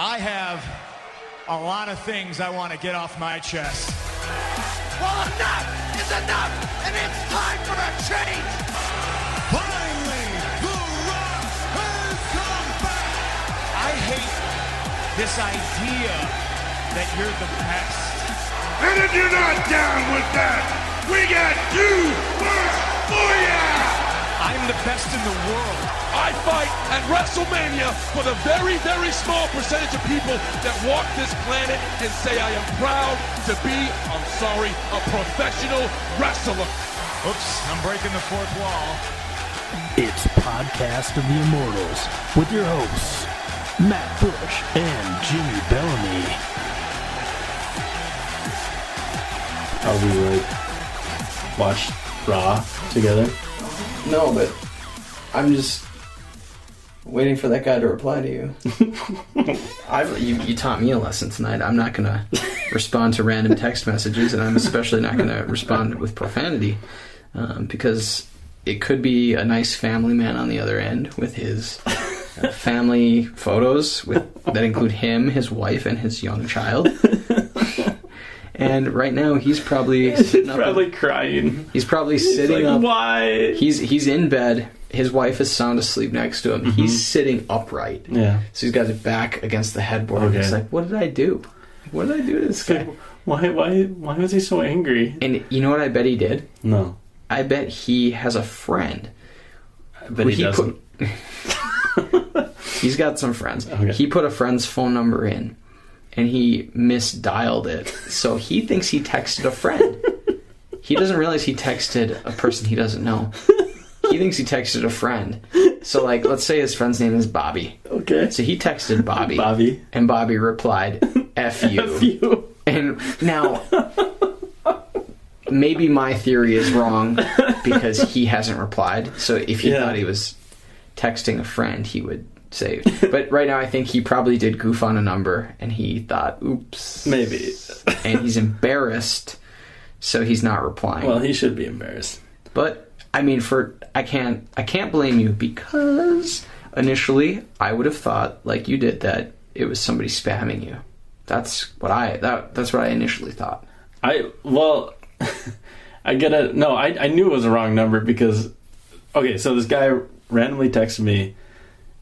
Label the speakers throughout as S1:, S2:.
S1: I have a lot of things I want to get off my chest.
S2: Well, enough is enough, and it's time for a change.
S1: Finally, The Rock has come back. I hate this idea that you're the best.
S3: And if you're not down with that, we got two words for ya!
S1: I'm the best in the world.
S4: I fight at WrestleMania for the very, very small percentage of people that walk this planet and say I am proud to be, I'm sorry, a professional wrestler.
S1: Oops, I'm breaking the fourth wall.
S5: It's Podcast of the Immortals with your hosts, Matt Bush and Jimmy Bellamy.
S6: We watch Raw together?
S7: No, but I'm just waiting for that guy to reply to you. You taught me a lesson tonight. I'm not going to respond to random text messages, and I'm especially not going to respond with profanity, because it could be a nice family man on the other end with his family photos that include him, his wife, and his young child. And right now he's probably sitting up.
S6: Probably crying.
S7: He's probably sitting
S6: like,
S7: up.
S6: Why?
S7: He's in bed. His wife is sound asleep next to him. Mm-hmm. He's sitting upright.
S6: Yeah.
S7: So he's got his back against the headboard.
S6: Okay.
S7: He's like, "What did I do? What did I do to this guy?
S6: Why was he so angry?"
S7: And you know what I bet he did?
S6: No.
S7: I bet he has a friend.
S6: But he doesn't.
S7: He's got some friends.
S6: Okay.
S7: He put a friend's phone number in, and he misdialed it. So he thinks he texted a friend. He doesn't realize he texted a person he doesn't know. He thinks he texted a friend. So, like, let's say his friend's name is Bobby.
S6: Okay.
S7: So he texted Bobby.
S6: Bobby.
S7: And Bobby replied, F you.
S6: F you.
S7: And now, maybe my theory is wrong because he hasn't replied. So if he thought he was texting a friend, he would say. But right now, I think he probably did goof on a number, and he thought, oops.
S6: Maybe.
S7: And he's embarrassed, so he's not replying.
S6: Well, he should be embarrassed.
S7: But I mean, I can't blame you, because initially I would have thought, like you did, that it was somebody spamming you. That's what I initially thought.
S6: I get it. No, I knew it was a wrong number because, okay, so this guy randomly texted me.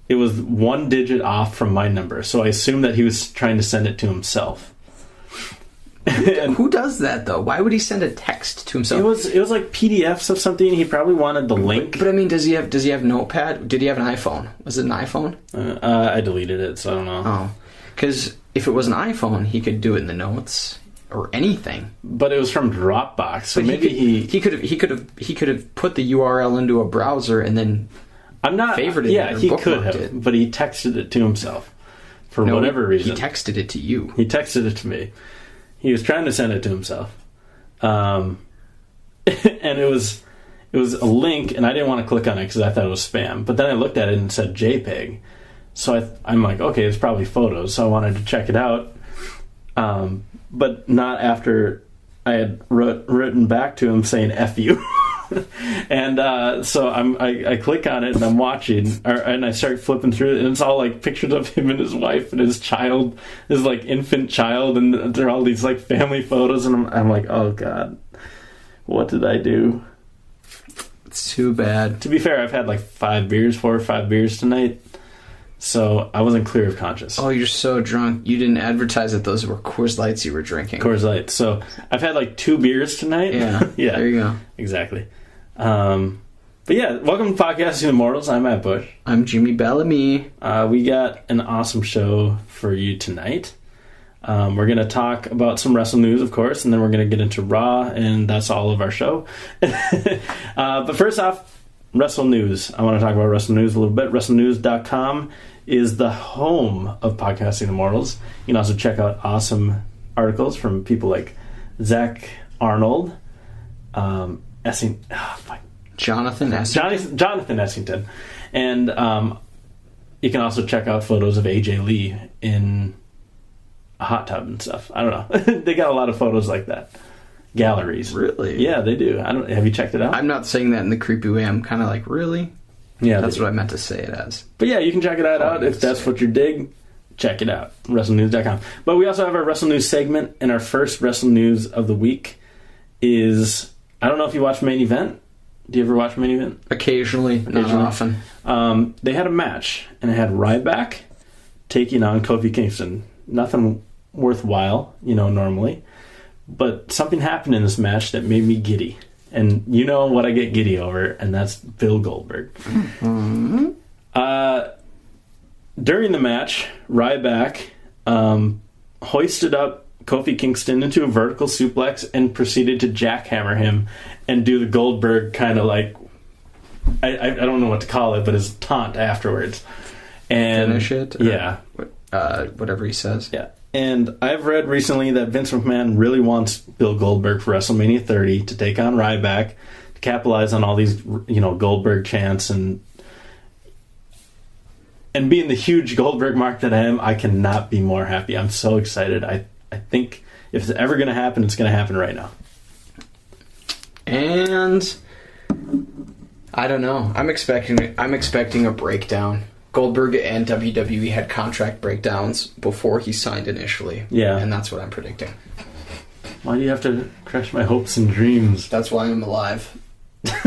S6: It was one digit off from my number, so I assumed that he was trying to send it to himself.
S7: Who does that, though? Why would he send a text to himself?
S6: It was like PDFs of something. He probably wanted the link.
S7: But I mean, does he have Notepad? Did he have an iPhone? Was it an iPhone?
S6: I deleted it, so I don't know.
S7: Oh, because if it was an iPhone, he could do it in the notes or anything.
S6: But it was from Dropbox, so
S7: but
S6: maybe
S7: he could have put the URL into a browser and then favorited it.
S6: Yeah, he could have,
S7: it.
S6: But he texted it to himself for whatever reason.
S7: He texted it to you.
S6: He texted it to me. He was trying to send it to himself, and it was a link, and I didn't want to click on it because I thought it was spam. But then I looked at it and it said JPEG, so I'm like, okay, it's probably photos. So I wanted to check it out, but not after I had written back to him saying "F you." And so I click on it and I'm watching, and I start flipping through it, and it's all like pictures of him and his wife and his child, his like infant child, and there are all these like family photos, and I'm like, oh god, what did I do?
S7: It's too bad.
S6: To be fair, I've had like 4 or 5 beers tonight, so I wasn't clear of conscience.
S7: Oh, you're so drunk. You didn't advertise that those were Coors Lights you were drinking.
S6: Coors Lights. So I've had like 2 beers tonight.
S7: Yeah.
S6: Yeah.
S7: There you go.
S6: Exactly. But yeah, welcome to Podcast of the Immortals. I'm Matt Bush.
S7: I'm Jimmy Bellamy.
S6: We got an awesome show for you tonight. We're going to talk about some wrestle news, of course, and then we're going to get into Raw, and that's all of our show. But first off, wrestle news. I want to talk about wrestle news a little bit. WrestleNews.com is the home of Podcasting Immortals. You can also check out awesome articles from people like Zach Arnold,
S7: Jonathan
S6: Essington. And you can also check out photos of AJ Lee in a hot tub and stuff. I don't know. They got a lot of photos like that. Galleries.
S7: Really?
S6: Yeah, they do. Have you checked it out?
S7: I'm not saying that in the creepy way. I'm kind of like, really?
S6: Yeah.
S7: That's what I meant to say it as.
S6: But yeah, you can check it out if that's what you dig. check it out, WrestleNews.com. But we also have our Wrestle News segment, and our first Wrestle News of the week is, I don't know if you watch Main Event. Do you ever watch Main Event?
S7: Occasionally, not often.
S6: They had a match, and it had Ryback taking on Kofi Kingston. Nothing worthwhile, normally. But something happened in this match that made me giddy. And you know what I get giddy over, and that's Bill Goldberg. Mm-hmm. During the match, Ryback hoisted up Kofi Kingston into a vertical suplex and proceeded to jackhammer him and do the Goldberg kind of like, I don't know what to call it, but his taunt afterwards. And
S7: finish it?
S6: Yeah.
S7: Whatever he says.
S6: Yeah. And I've read recently that Vince McMahon really wants Bill Goldberg for WrestleMania 30 to take on Ryback, to capitalize on all these, Goldberg chants, and being the huge Goldberg mark that I am, I cannot be more happy. I'm so excited. I think if it's ever going to happen, it's going to happen right now.
S7: And I don't know. I'm expecting a breakdown. Goldberg and WWE had contract breakdowns before he signed initially.
S6: Yeah.
S7: And that's what I'm predicting.
S6: Why do you have to crush my hopes and dreams?
S7: That's why I'm alive.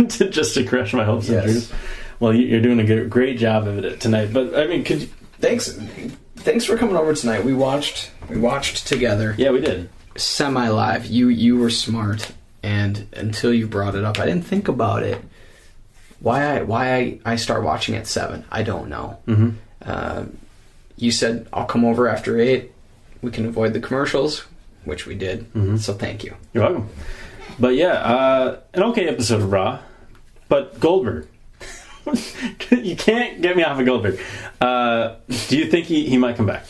S6: Just to crush my hopes and dreams? Well, you're doing a great job of it tonight. But, I mean, could you...
S7: Thanks for coming over tonight. We watched together.
S6: Yeah, we did.
S7: Semi-live. You were smart. And until you brought it up, I didn't think about it. Why I start watching at 7, I don't know. Mm-hmm. You said, I'll come over after 8. We can avoid the commercials, which we did. Mm-hmm. So thank you.
S6: You're welcome. But yeah, an okay episode of Raw. But Goldberg. You can't get me off of Goldberg. Do you think he might come back?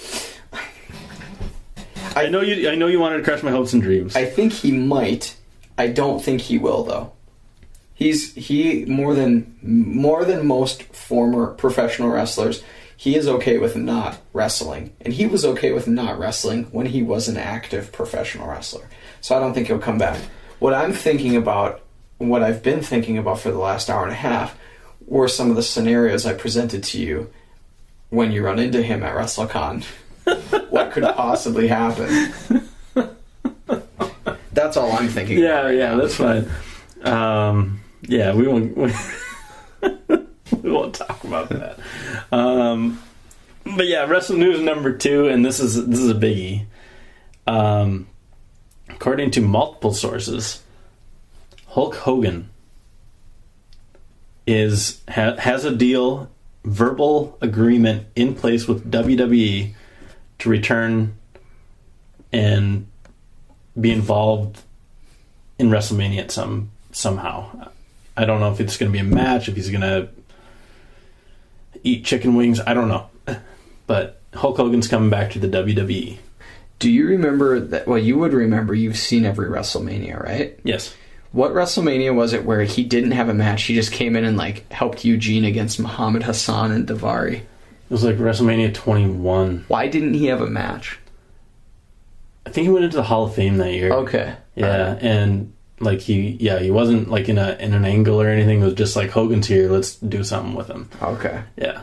S6: I know you wanted to crush my hopes and dreams.
S7: I think he might. I don't think he will, though. He more than most former professional wrestlers, he is okay with not wrestling. And he was okay with not wrestling when he was an active professional wrestler. So I don't think he'll come back. What I've been thinking about for the last hour and a half were some of the scenarios I presented to you when you run into him at WrestleCon. What could possibly happen? That's all I'm thinking.
S6: Yeah, that's fine. Yeah, we won't talk about that. But yeah, Wrestle News number 2, and this is a biggie. According to multiple sources, Hulk Hogan has a verbal agreement in place with WWE to return and be involved in WrestleMania somehow. I don't know if it's going to be a match, if he's going to eat chicken wings. I don't know. But Hulk Hogan's coming back to the WWE.
S7: Do you remember that? Well, you would remember. You've seen every WrestleMania, right?
S6: Yes.
S7: What WrestleMania was it where he didn't have a match? He just came in and helped Eugene against Muhammad Hassan and Daivari.
S6: It was WrestleMania 21.
S7: Why didn't he have a match?
S6: I think he went into the Hall of Fame that year.
S7: Okay.
S6: Yeah, and he wasn't in an angle or anything. It was just Hogan's here, let's do something with him.
S7: Okay.
S6: Yeah.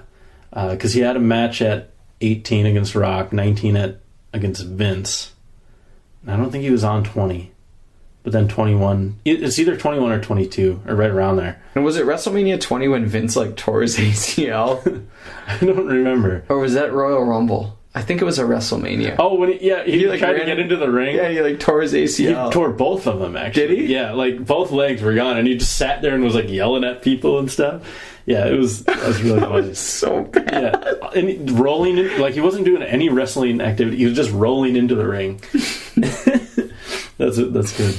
S6: Because he had a match at 18 against Rock, 19 against Vince. And I don't think he was on 20. But then 21, it's either 21 or 22, or right around there.
S7: And was it WrestleMania 20 when Vince tore his ACL?
S6: I don't remember.
S7: Or was that Royal Rumble? I think it was a WrestleMania.
S6: Oh, when he tried to get into the ring.
S7: Yeah, he tore his ACL.
S6: He tore both of them, actually.
S7: Did he?
S6: Yeah, both legs were gone, and he just sat there and was yelling at people and stuff. Yeah, that was really funny.
S7: That was so bad.
S6: Yeah, and rolling in, he wasn't doing any wrestling activity. He was just rolling into the ring. That's good.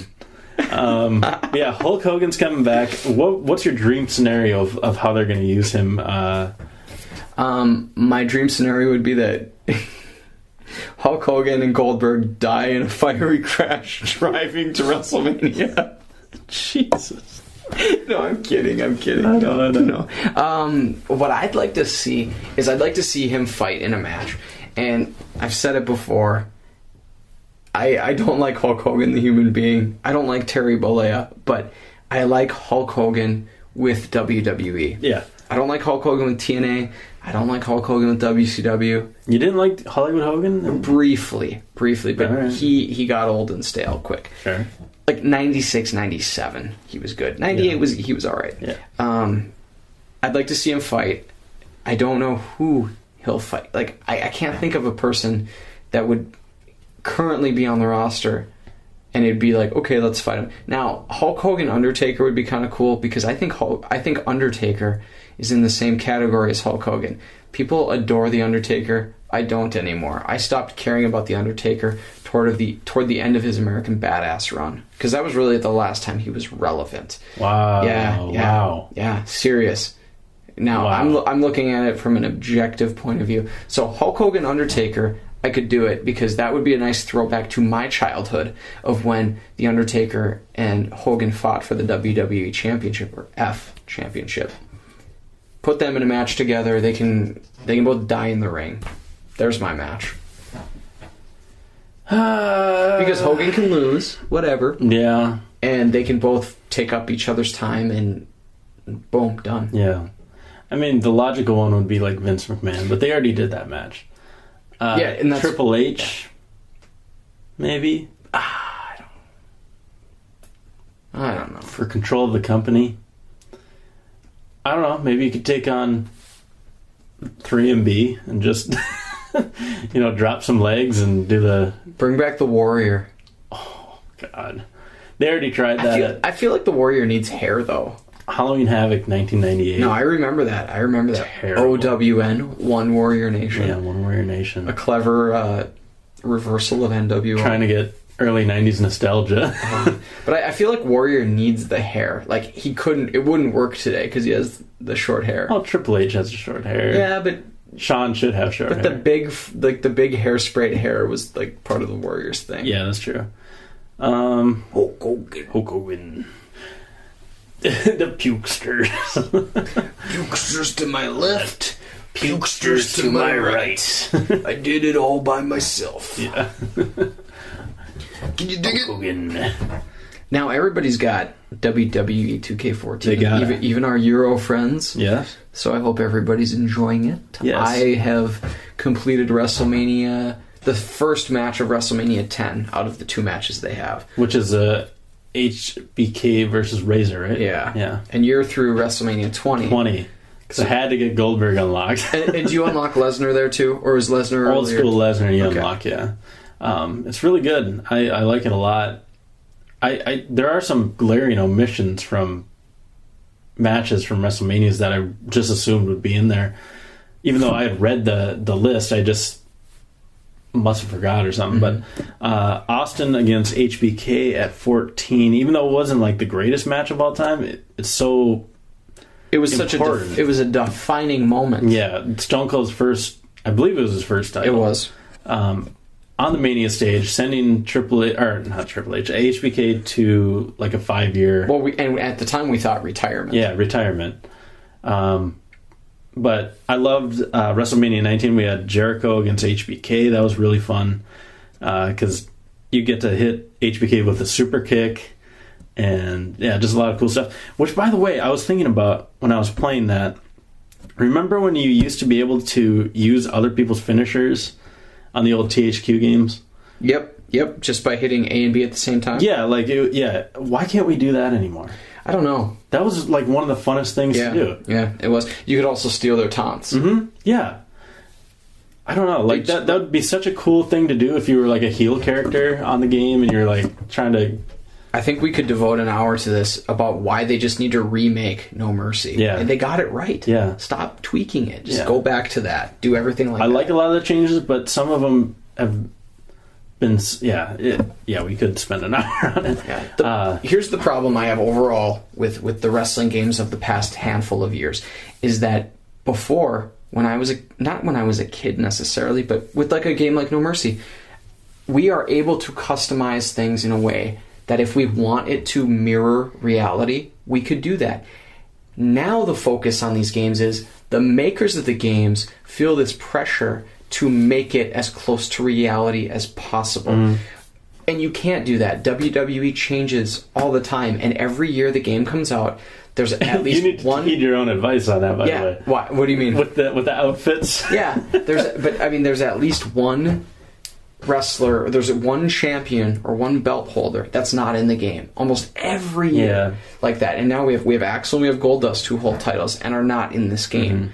S6: Yeah, Hulk Hogan's coming back. What's your dream scenario of how they're going to use him?
S7: My dream scenario would be that Hulk Hogan and Goldberg die in a fiery crash driving to WrestleMania.
S6: Jesus.
S7: No, I'm kidding.
S6: I know.
S7: What I'd like to see is him fight in a match. And I've said it before. I don't like Hulk Hogan, the human being. I don't like Terry Bollea, but I like Hulk Hogan with WWE.
S6: Yeah.
S7: I don't like Hulk Hogan with TNA. I don't like Hulk Hogan with WCW.
S6: You didn't like Hollywood Hogan?
S7: Briefly, but
S6: Right.
S7: he got old and stale quick.
S6: Sure.
S7: Like 96, 97, he was good. 98 he was all right.
S6: Yeah.
S7: I'd like to see him fight. I don't know who he'll fight. Like I can't think of a person that would currently be on the roster and it'd be like, okay, let's fight him. Now, Hulk Hogan Undertaker would be kind of cool because I think Undertaker is in the same category as Hulk Hogan. People adore the Undertaker. I don't anymore. I stopped caring about the Undertaker toward the end of his American Badass run because that was really the last time he was relevant.
S6: Wow.
S7: Yeah, serious. Now,
S6: wow.
S7: I'm looking at it from an objective point of view. So Hulk Hogan Undertaker, I could do it because that would be a nice throwback to my childhood of when The Undertaker and Hogan fought for the WWE Championship or F Championship. Put them in a match together. They can both die in the ring. There's my match. Because Hogan can lose, whatever.
S6: Yeah.
S7: And they can both take up each other's time and boom, done.
S6: Yeah. I mean, the logical one would be like Vince McMahon, but they already did that match.
S7: And that's
S6: Triple H, maybe?
S7: I don't know.
S6: For control of the company. I don't know. Maybe you could take on 3MB and just, drop some legs and do the...
S7: Bring back the Warrior.
S6: Oh, God. They already tried that.
S7: I feel like the Warrior needs hair, though.
S6: Halloween Havoc, 1998.
S7: No, I remember that.
S6: Terrible.
S7: OWN, One Warrior Nation.
S6: Yeah, One Warrior Nation.
S7: A clever reversal of NWO.
S6: Trying to get early 90s nostalgia.
S7: But I feel like Warrior needs the hair. Like, it wouldn't work today because he has the short hair.
S6: Oh, Triple H has short hair.
S7: Yeah, but...
S6: Shawn should have short hair.
S7: But the big hair sprayed hair was, like, part of the Warriors thing.
S6: Yeah, that's true.
S7: Hulk
S6: Hogan. The pukesters.
S7: Pukesters to my left,
S6: Pukesters to my right.
S7: I did it all by myself.
S6: Yeah.
S7: Can you dig
S6: Hogan.
S7: Now everybody's got WWE 2K14.
S6: They got it.
S7: Even our Euro friends.
S6: Yes.
S7: So I hope everybody's enjoying it.
S6: Yes.
S7: I have completed WrestleMania, the first match of WrestleMania 10 out of the 2 matches they have.
S6: Which is a HBK versus Razor, right?
S7: Yeah.
S6: Yeah.
S7: And you're through WrestleMania 20.
S6: 20. Because I had to get Goldberg unlocked.
S7: and do you unlock Lesnar there too? Or is Lesnar
S6: Old
S7: earlier?
S6: school Lesnar you
S7: Okay.
S6: unlock, yeah. It's really good. I like it a lot. There are some glaring omissions from matches from WrestleManias that I just assumed would be in there. Even though I had read the list, I just must have forgot or something.
S7: Mm-hmm.
S6: But Austin against HBK at 14, even though it wasn't like the greatest match of all time, it's so
S7: It was
S6: important.
S7: it was a defining moment.
S6: Yeah, Stone Cold's first, I believe it was his first title.
S7: It was.
S6: On the Mania stage, sending HBK to like a 5-year...
S7: Well, and at the time we thought retirement.
S6: Yeah, retirement. But I loved WrestleMania 19. We had Jericho against HBK. That was really fun because you get to hit HBK with a super kick. And yeah, just a lot of cool stuff. Which, by the way, I was thinking about when I was playing that. Remember when you used to be able to use other people's finishers on the old THQ games?
S7: Yep. Just by hitting A and B at the same time?
S6: Yeah, why can't we do that anymore?
S7: I don't know.
S6: That was like one of the funnest things to do.
S7: Yeah, it was. You could also steal their taunts.
S6: Mm-hmm. Yeah. I don't know. Like that would be such a cool thing to do if you were like a heel character on the game and you're like trying to...
S7: I think we could devote an hour to this about why they just need to remake No Mercy.
S6: Yeah.
S7: And they got it right.
S6: Yeah.
S7: Stop tweaking it. Just go back to that. Do everything like that.
S6: I like a lot of the changes, but some of them have been... we could spend an hour on it.
S7: Yeah. Here's the problem I have overall with the wrestling games of the past handful of years, is that before, not when I was a kid necessarily, but with like a game like No Mercy, we are able to customize things in a way that if we want it to mirror reality, we could do that. Now the focus on these games is the makers of the games feel this pressure to make it as close to reality as possible. And you can't do that. WWE changes all the time, and every year the game comes out, there's at least
S6: you need to heed your own advice on that, by the way.
S7: What do you mean?
S6: With the outfits?
S7: Yeah, there's at least one wrestler, there's one champion or one belt holder that's not in the game almost every year like that. And now we have Axel and we have Goldust who hold titles and are not in this game.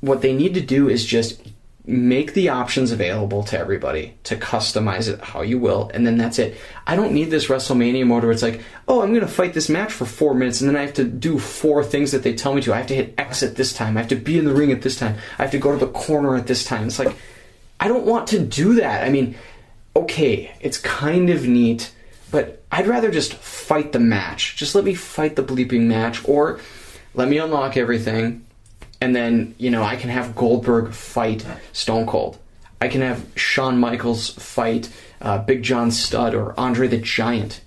S7: What they need to do is just make the options available to everybody to customize it how you will, and then that's it. I don't need this WrestleMania mode where it's like, oh, I'm going to fight this match for 4 minutes and then I have to do 4 things that they tell me to. I have to hit X at this time. I have to be in the ring at this time. I have to go to the corner at this time. It's like, I don't want to do that. I mean, okay, it's kind of neat, but I'd rather just fight the match. Just let me fight the bleeping match, or let me unlock everything, and then, I can have Goldberg fight Stone Cold. I can have Shawn Michaels fight Big John Studd or Andre the Giant.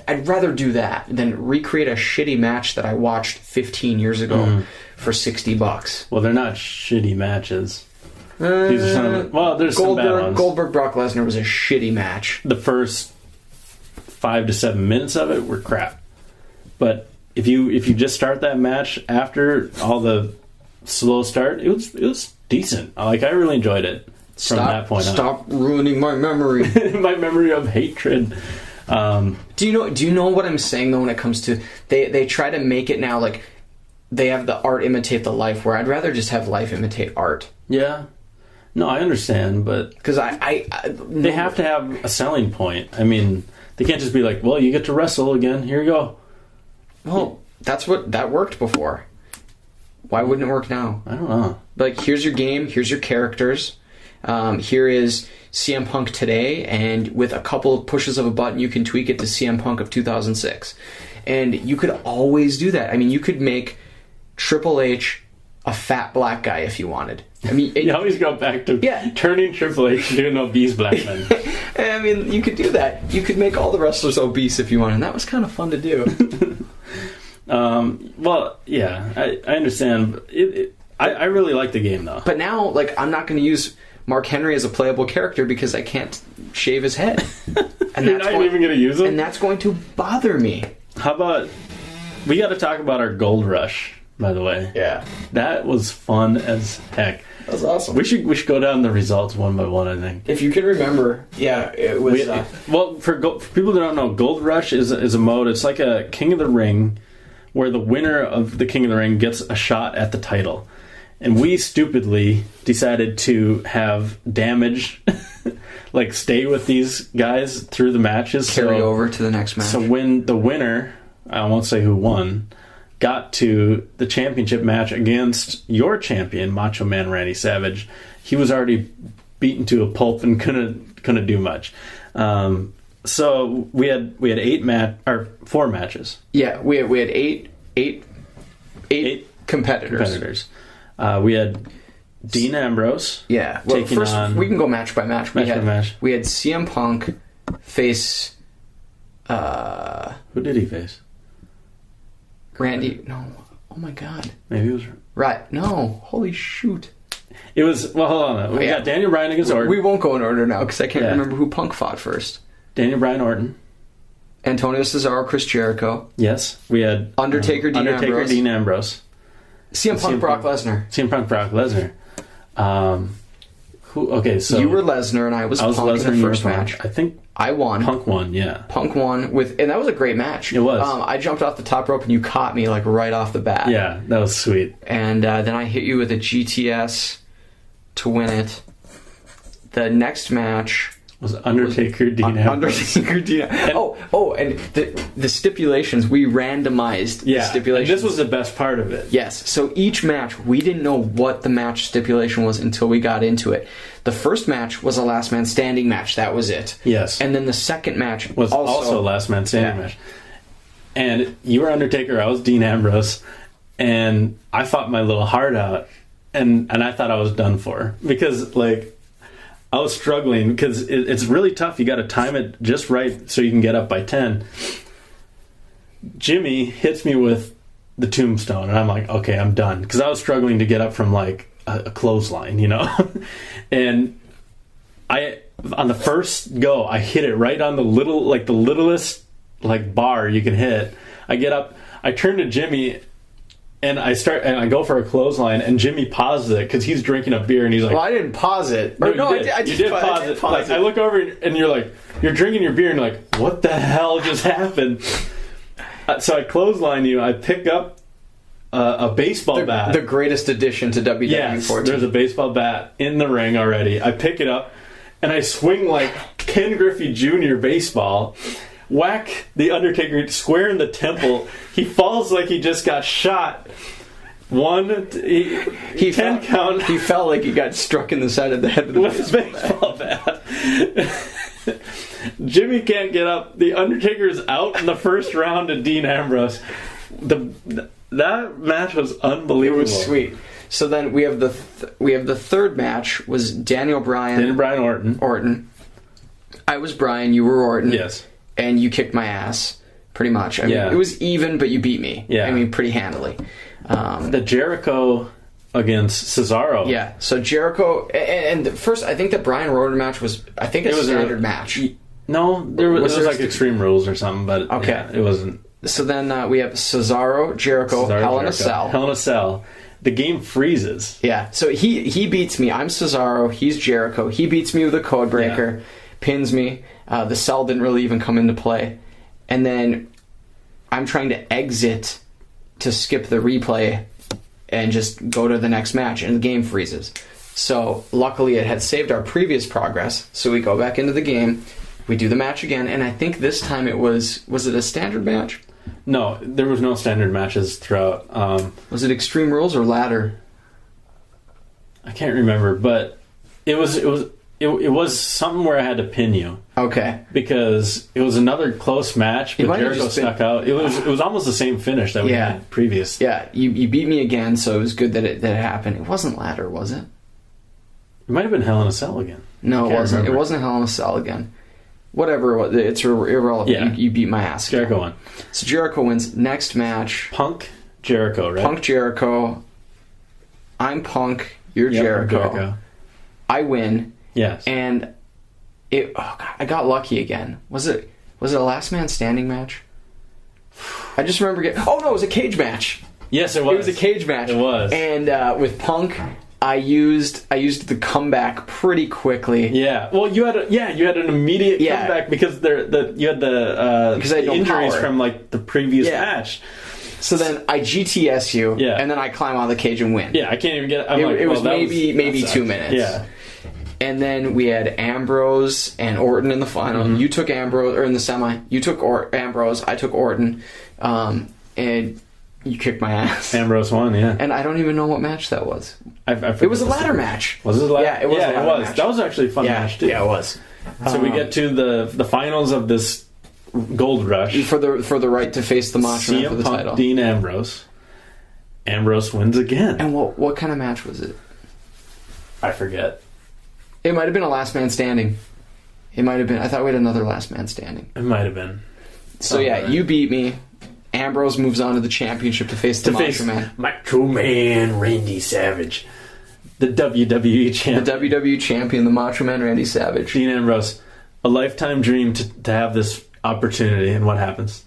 S7: I'd rather do that than recreate a shitty match that I watched 15 years ago for $60.
S6: Well, they're not shitty matches. These are there's some bad ones.
S7: Goldberg Brock Lesnar was a shitty match.
S6: The first 5 to 7 minutes of it were crap. But if you just start that match after all the slow start, it was decent. Like, I really enjoyed it from that point on.
S7: Stop ruining my memory.
S6: My memory of hatred.
S7: Do you know what I'm saying though when it comes to they try to make it now like they have the art imitate the life, where I'd rather just have life imitate art.
S6: Yeah. No, I understand, but
S7: because
S6: they have to have a selling point. I mean, they can't just be like, "Well, you get to wrestle again. Here you go."
S7: Well, that worked before. Why wouldn't it work now?
S6: I don't know.
S7: Like, here's your game. Here's your characters. Here is CM Punk today, and with a couple of pushes of a button, you can tweak it to CM Punk of 2006. And you could always do that. I mean, you could make Triple H a fat black guy if you wanted. I mean,
S6: you always go back to turning Triple H into an obese black man.
S7: I mean, you could do that. You could make all the wrestlers obese if you wanted, and that was kind of fun to do.
S6: Well, yeah, I understand. I really like the game, though.
S7: But now, like, I'm not going to use Mark Henry as a playable character because I can't shave his head. And
S6: You're not even going to use him?
S7: And that's going to bother me.
S6: How about... We got to talk about our Gold Rush, by the way.
S7: Yeah.
S6: That was fun as heck.
S7: That was awesome.
S6: We should go down the results one by one, I think.
S7: If you can remember, it was...
S6: for people that don't know, Gold Rush is a mode. It's like a King of the Ring, where the winner of the King of the Ring gets a shot at the title. And we stupidly decided to have Damage like stay with these guys through the matches.
S7: Carry over to the next match.
S6: So when the winner, I won't say who won, got to the championship match against your champion, Macho Man Randy Savage, he was already beaten to a pulp and couldn't do much. So we had 4 matches.
S7: Yeah, we had eight competitors.
S6: We had Dean Ambrose.
S7: Yeah. Well, first, we can go match by match. We had CM Punk face...
S6: Who did he face?
S7: Randy... No. Oh my god.
S6: Maybe it was...
S7: Right. No. Holy shoot.
S6: It was... Well, hold on. We got Daniel Bryan against Orton.
S7: We won't go in order now because I can't remember who Punk fought first.
S6: Daniel Bryan, Orton.
S7: Antonio Cesaro, Chris Jericho.
S6: Yes. We had...
S7: Undertaker, Dean
S6: Ambrose.
S7: CM Punk, Brock Lesnar.
S6: CM Punk, Brock Lesnar. Okay, so...
S7: You were Lesnar and I was Punk
S6: Lesnar
S7: in the first match.
S6: I think...
S7: I won.
S6: Punk won, yeah.
S7: Punk won and that was a great match.
S6: It was.
S7: I jumped off the top rope and you caught me like right off the bat.
S6: Yeah, that was sweet.
S7: And then I hit you with a GTS to win it. The next match
S6: was Undertaker, Dean Ambrose.
S7: Undertaker, Dean. And the stipulations, we randomized the stipulations.
S6: And this was the best part of it.
S7: Yes. So each match, we didn't know what the match stipulation was until we got into it. The first match was a last man standing match. That was it.
S6: Yes.
S7: And then the second match
S6: was also a last man standing match. And you were Undertaker, I was Dean Ambrose, and I fought my little heart out, and I thought I was done for because like. I was struggling because it's really tough. You got to time it just right so you can get up by 10. Jimmy hits me with the tombstone, and I'm like, okay, I'm done. Because I was struggling to get up from like a clothesline, you know? And on the first go, I hit it right on the littlest like bar you can hit. I get up, I turn to Jimmy, And I go for a clothesline, and Jimmy pauses it because he's drinking a beer, and he's like,
S7: Well, I didn't pause it.
S6: No,
S7: No,
S6: you did.
S7: I
S6: You did pause it. Like, I look over, and you're like, you're drinking your beer, and you're like, what the hell just happened? So I clothesline you. I pick up a baseball bat.
S7: The greatest addition to WWE
S6: Yes,
S7: 14.
S6: there's a baseball bat in the ring already. I pick it up, and I swing like Ken Griffey Jr. baseball. Whack the Undertaker square in the temple. He falls like he just got shot. He 10 count.
S7: He felt like he got struck in the side of the head with a
S6: With a baseball bat. Jimmy can't get up. The Undertaker's out in the first round to Dean Ambrose. That match was unbelievable.
S7: It was sweet. So then we have the third match was Daniel Bryan Orton. I was Bryan, you were Orton.
S6: Yes.
S7: And you kicked my ass, pretty much. I mean, it was even, but you beat me.
S6: Yeah.
S7: I mean, pretty handily.
S6: The Jericho against Cesaro.
S7: Yeah. So Jericho, and first, I think the Bryan Orton match was, a standard match.
S6: No, it was like Extreme Rules or something, but
S7: okay.
S6: Yeah, it wasn't.
S7: So then we have Cesaro, Jericho, Hell in a Cell.
S6: Hell in a Cell. The game freezes.
S7: Yeah. So he beats me. I'm Cesaro. He's Jericho. He beats me with a code breaker, pins me. The cell didn't really even come into play. And then I'm trying to exit to skip the replay and just go to the next match, and the game freezes. So luckily it had saved our previous progress, so we go back into the game, we do the match again, and I think this time it was it a standard match?
S6: No, there was no standard matches throughout.
S7: Was it Extreme Rules or ladder?
S6: I can't remember, but it was something where I had to pin you.
S7: Okay.
S6: Because it was another close match, but Jericho snuck out. It was almost the same finish that we had previous.
S7: Yeah, you beat me again, so it was good that it happened. It wasn't ladder, was it?
S6: It might have been Hell in a Cell again.
S7: No, it wasn't. Remember. It wasn't Hell in a Cell again. Whatever it was, it's irrelevant.
S6: Yeah.
S7: You beat my ass.
S6: Jericho won.
S7: So Jericho wins. Next match.
S6: Punk, Jericho, right?
S7: Punk, Jericho. I'm Punk. You're Jericho. I win.
S6: Yes.
S7: And I got lucky again. Was it a last man standing match? I just remember it was a cage match.
S6: Yes, it was.
S7: It was a cage match.
S6: It was.
S7: And with Punk, I used the comeback pretty quickly.
S6: Yeah. Well, you had an immediate comeback because you had the injuries from like the previous match.
S7: So then I GTS you, and then I climb out of the cage and win.
S6: Yeah, I can't even get.
S7: It was maybe 2 minutes.
S6: Yeah.
S7: And then we had Ambrose and Orton in the final. Mm-hmm. You took Ambrose, or in the semi. You took Ambrose. I took Orton, and you kicked my ass.
S6: Ambrose won, yeah.
S7: And I don't even know what match that was.
S6: It
S7: was a ladder match.
S6: Was it a ladder?
S7: Yeah, it was.
S6: Yeah, it was.
S7: Match.
S6: That was actually a fun match too.
S7: Yeah, it was.
S6: So we get to the finals of this Gold Rush
S7: for the right to face the Macho Man for the title.
S6: Dean Ambrose. Ambrose wins again.
S7: And what kind of match was it?
S6: I forget.
S7: It might have been a last man standing. It might have been. I thought we had another last man standing.
S6: It might have been.
S7: So you beat me. Ambrose moves on to the championship to face the Macho Man.
S6: Macho Man Randy Savage. The WWE champion.
S7: The WWE champion, the Macho Man Randy Savage.
S6: Dean Ambrose. A lifetime dream to have this opportunity, and what happens?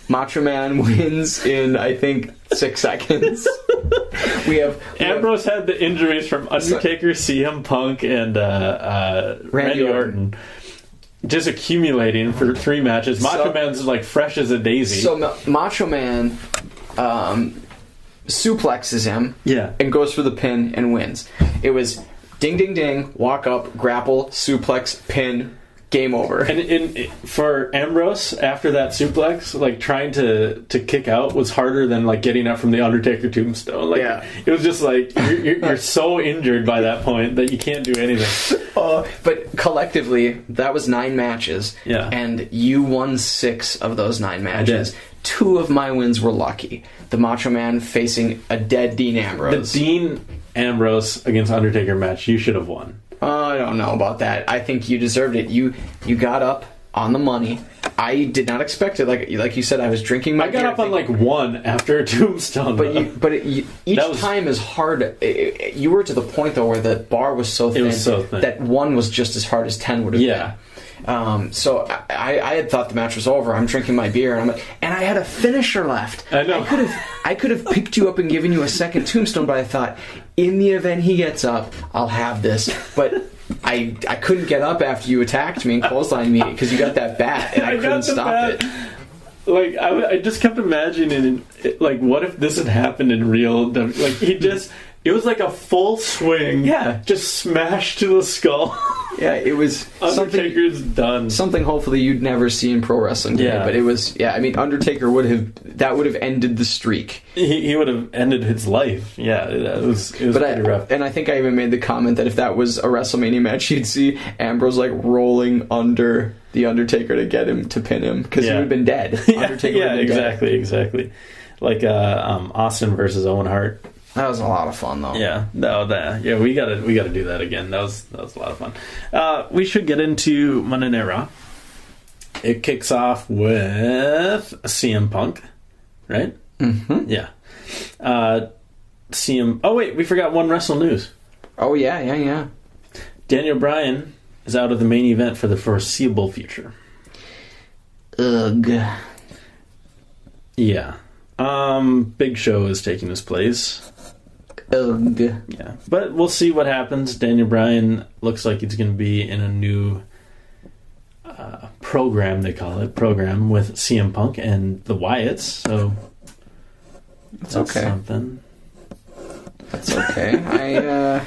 S7: Macho Man wins in, I think, 6 seconds. Ambrose
S6: had the injuries from Undertaker, CM Punk, and Randy Orton. Just accumulating for 3 matches. Macho Man's like fresh as a daisy.
S7: So Macho Man suplexes him and goes for the pin and wins. It was ding, ding, ding, walk up, grapple, suplex, pin, game over.
S6: And for Ambrose, after that suplex, like trying to kick out was harder than like getting up from the Undertaker tombstone. Like it was just like you're so injured by that point that you can't do anything.
S7: But collectively, that was 9 matches.
S6: Yeah.
S7: And you won 6 of those 9 matches. 2 of my wins were lucky. The Macho Man facing a dead Dean Ambrose.
S6: The Dean Ambrose against Undertaker match, you should have won.
S7: I don't know about that. I think you deserved it. You got up on the money. I did not expect it. Like you said, I was drinking my beer.
S6: I got up on like 1 after a tombstone.
S7: Each time is hard. You were to the point though where the bar was so thin, that 1 was just as hard as 10 would have been. So I had thought the match was over. I'm drinking my beer, and I had a finisher left.
S6: I know.
S7: I could have picked you up and given you a second tombstone, but I thought, in the event he gets up, I'll have this. But I couldn't get up after you attacked me and clotheslined me because you got that bat, and I couldn't stop it.
S6: Like, I just kept imagining, like, what if this had happened in real... Like, he just... It was like a full swing.
S7: Yeah.
S6: Just smashed to the skull.
S7: Yeah, it was...
S6: Undertaker's done.
S7: Something hopefully you'd never see in pro wrestling today.
S6: Yeah.
S7: But it was... Yeah, I mean, Undertaker would have ended the streak.
S6: He would have ended his life. Yeah, it was pretty rough.
S7: And I think I even made the comment that if that was a WrestleMania match, you'd see Ambrose, like, rolling under the Undertaker to get him, to pin him. Because he would have been dead. Undertaker would have been dead.
S6: Exactly. Like Austin versus Owen Hart.
S7: That was a lot of fun, though.
S6: Yeah, we gotta do that again. That was a lot of fun. We should get into Monday Night Raw. It kicks off with CM Punk, right?
S7: Mm-hmm.
S6: Yeah. Oh wait, we forgot one wrestle news.
S7: Oh yeah.
S6: Daniel Bryan is out of the main event for the foreseeable future.
S7: Ugh.
S6: Yeah. Big Show is taking his place.
S7: Ugh.
S6: Yeah, but we'll see what happens. Daniel Bryan looks like he's going to be in a new program, they call it, with CM Punk and the Wyatts, so
S7: that's
S6: okay.
S7: Something. That's okay.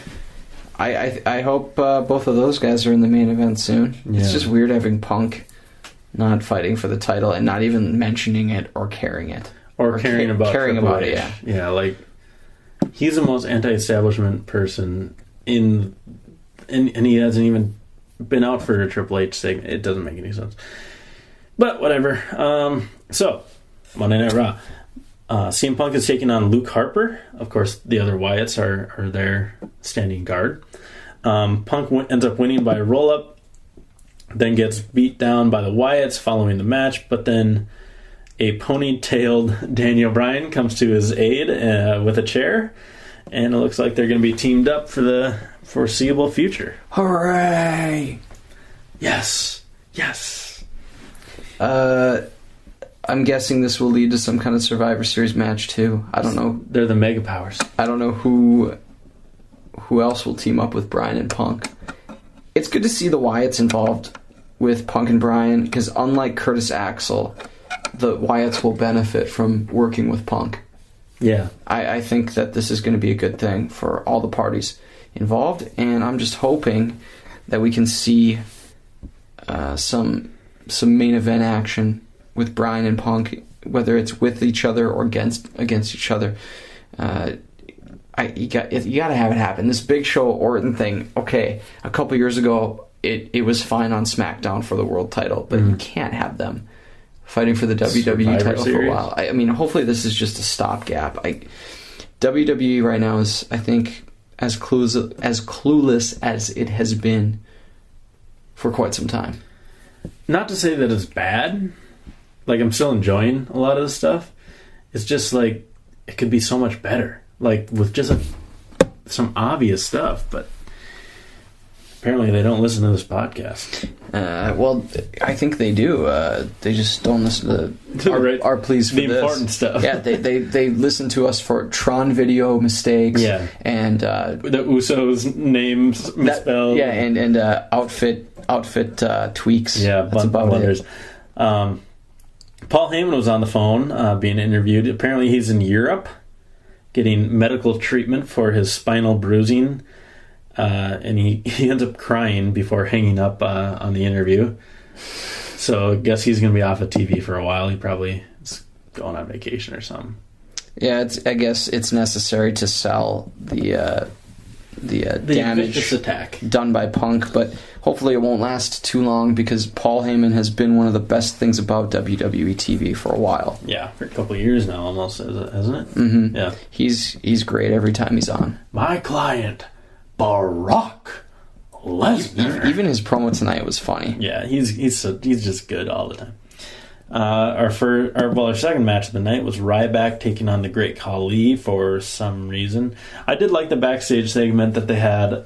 S7: I hope both of those guys are in the main event soon. Yeah. It's just weird having Punk not fighting for the title and not even mentioning it or caring it.
S6: Or caring about it,
S7: yeah.
S6: Yeah, like, he's the most anti-establishment person and he hasn't even been out for a Triple H segment. It doesn't make any sense. But whatever. So, Monday Night Raw. CM Punk is taking on Luke Harper. Of course, the other Wyatts are there standing guard. Punk ends up winning by a roll-up, then gets beat down by the Wyatts following the match, but then a ponytailed Daniel Bryan comes to his aid with a chair, and it looks like they're going to be teamed up for the foreseeable future.
S7: Hooray!
S6: Yes.
S7: I'm guessing this will lead to some kind of Survivor Series match too. I don't know.
S6: They're the Mega Powers.
S7: I don't know who else will team up with Bryan and Punk. It's good to see the Wyatts involved with Punk and Bryan, because unlike Curtis Axel, the Wyatts will benefit from working with Punk.
S6: Yeah.
S7: I think that this is going to be a good thing for all the parties involved, and I'm just hoping that we can see some main event action with Bryan and Punk, whether it's with each other or against each other. You got to have it happen. This Big Show Orton thing, okay, a couple years ago it was fine on SmackDown for the world title, but you can't have them fighting for the WWE title for a while. I mean, hopefully this is just a stopgap. WWE right now is, I think, as clueless as it has been for quite some time.
S6: Not to say that it's bad. Like, I'm still enjoying a lot of this stuff. It's just like, it could be so much better. Like, with just some obvious stuff, but apparently they don't listen to this podcast.
S7: Well, I think they do. They just don't listen to our pleas for
S6: the
S7: this.
S6: Important stuff.
S7: Yeah, they listen to us for Tron video mistakes.
S6: Yeah,
S7: and
S6: the Usos names misspelled.
S7: And outfit tweaks.
S6: Yeah,
S7: that's about
S6: blunders. Paul Heyman was on the phone being interviewed. Apparently he's in Europe getting medical treatment for his spinal bruising. And he ends up crying before hanging up on the interview. So I guess he's going to be off of TV for a while. He probably is going on vacation or something.
S7: Yeah, I guess it's necessary to sell the damage
S6: attack
S7: done by Punk, but hopefully it won't last too long, because Paul Heyman has been one of the best things about WWE TV for a while.
S6: Yeah, for a couple of years now almost, hasn't it?
S7: Mm-hmm.
S6: Yeah.
S7: He's great every time he's on.
S6: My client, Brock Lesnar.
S7: Even his promo tonight was funny.
S6: Yeah, he's just good all the time. Our second match of the night was Ryback taking on the Great Khali for some reason. I did like the backstage segment that they had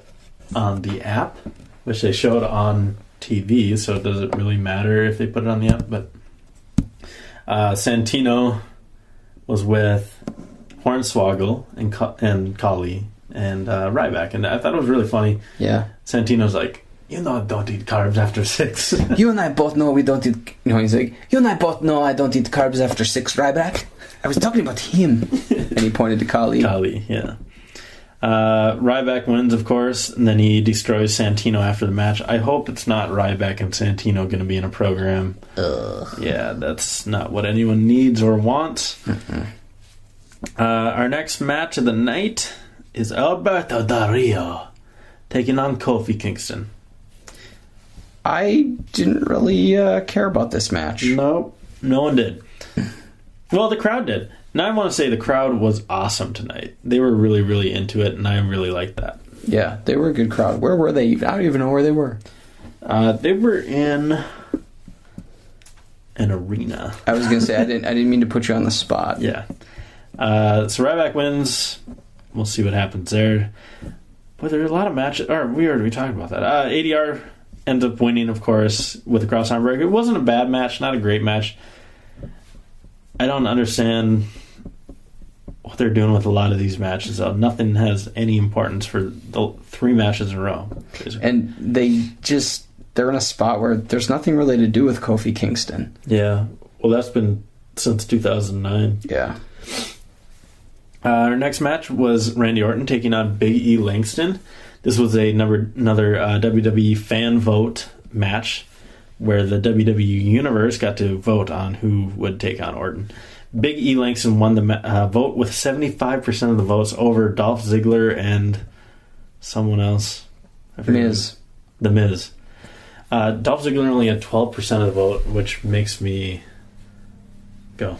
S6: on the app, which they showed on TV, so it doesn't really matter if they put it on the app. But Santino was with Hornswoggle and Kali and Ryback, and I thought it was really funny.
S7: Yeah.
S6: Santino's like, I don't eat carbs after 6.
S7: You and I both know we don't eat... he's like, you and I both know I don't eat carbs after 6, Ryback. I was talking about him. And he pointed to Kali.
S6: Kali, yeah. Ryback wins, of course, and then he destroys Santino after the match. I hope it's not Ryback and Santino going to be in a program.
S7: Ugh.
S6: Yeah, that's not what anyone needs or wants. Our next match of the night is Alberto Del Rio taking on Kofi Kingston.
S7: I didn't really care about this match.
S6: Nope, no one did. Well, the crowd did. Now I want to say the crowd was awesome tonight. They were really, really into it, and I really liked that.
S7: Yeah, they were a good crowd. Where were they? I don't even know where they were.
S6: They were in an arena.
S7: I was going to say, I didn't mean to put you on the spot.
S6: Yeah. So Ryback wins. We'll see what happens there. But there are a lot of matches. We talked about that. ADR ends up winning, of course, with the cross-arm break. It wasn't a bad match, not a great match. I don't understand what they're doing with a lot of these matches, though. Nothing has any importance for the 3 matches in a row.
S7: And they're in a spot where there's nothing really to do with Kofi Kingston.
S6: Yeah. Well, that's been since 2009.
S7: Yeah.
S6: Our next match was Randy Orton taking on Big E Langston. This was another WWE fan vote match where the WWE Universe got to vote on who would take on Orton. Big E Langston won the vote with 75% of the votes over Dolph Ziggler and someone else.
S7: Miz.
S6: The Miz. Dolph Ziggler only had 12% of the vote, which makes me go,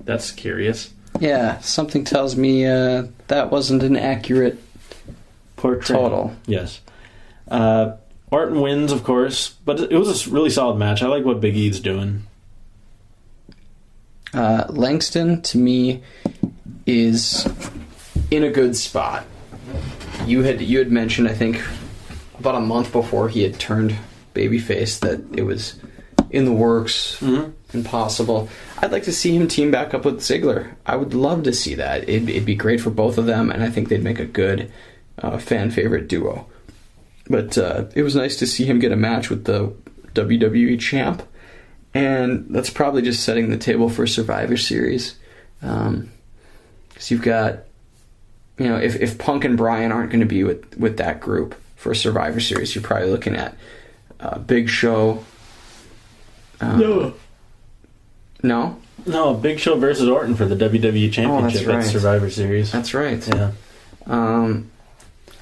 S6: that's curious.
S7: Yeah, something tells me that wasn't an accurate
S6: portrayal.
S7: Total.
S6: Yes. Orton wins, of course, but it was a really solid match. I like what Big E's doing.
S7: Langston, to me, is in a good spot. You had mentioned, I think, about a month before he had turned babyface that it was in the works, impossible. I'd like to see him team back up with Ziggler. I would love to see that. It'd be great for both of them, and I think they'd make a good fan favorite duo. But it was nice to see him get a match with the WWE champ, and that's probably just setting the table for Survivor Series. Because you've got, if Punk and Bryan aren't going to be with that group for Survivor Series, you're probably looking at Big Show.
S6: No, Big Show versus Orton for the WWE Championship at Survivor Series.
S7: That's right.
S6: Yeah.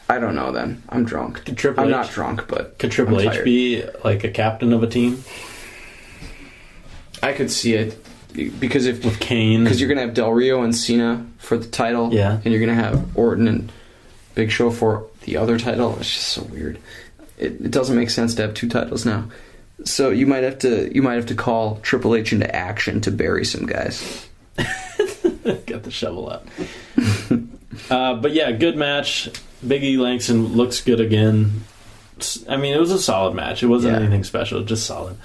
S7: I don't know then. I'm drunk.
S6: I'm
S7: not drunk, but
S6: could Triple
S7: I'm
S6: H
S7: tired.
S6: be like a captain of a team?
S7: I could see it because
S6: with Kane,
S7: because you're gonna have Del Rio and Cena for the title,
S6: yeah,
S7: and you're gonna have Orton and Big Show for the other title. It's just so weird. It doesn't make sense to have 2 titles now. So you might have to call Triple H into action to bury some guys.
S6: Got the shovel out. But yeah, good match. Big E Langston looks good again. I mean, it was a solid match. It wasn't anything special, just solid.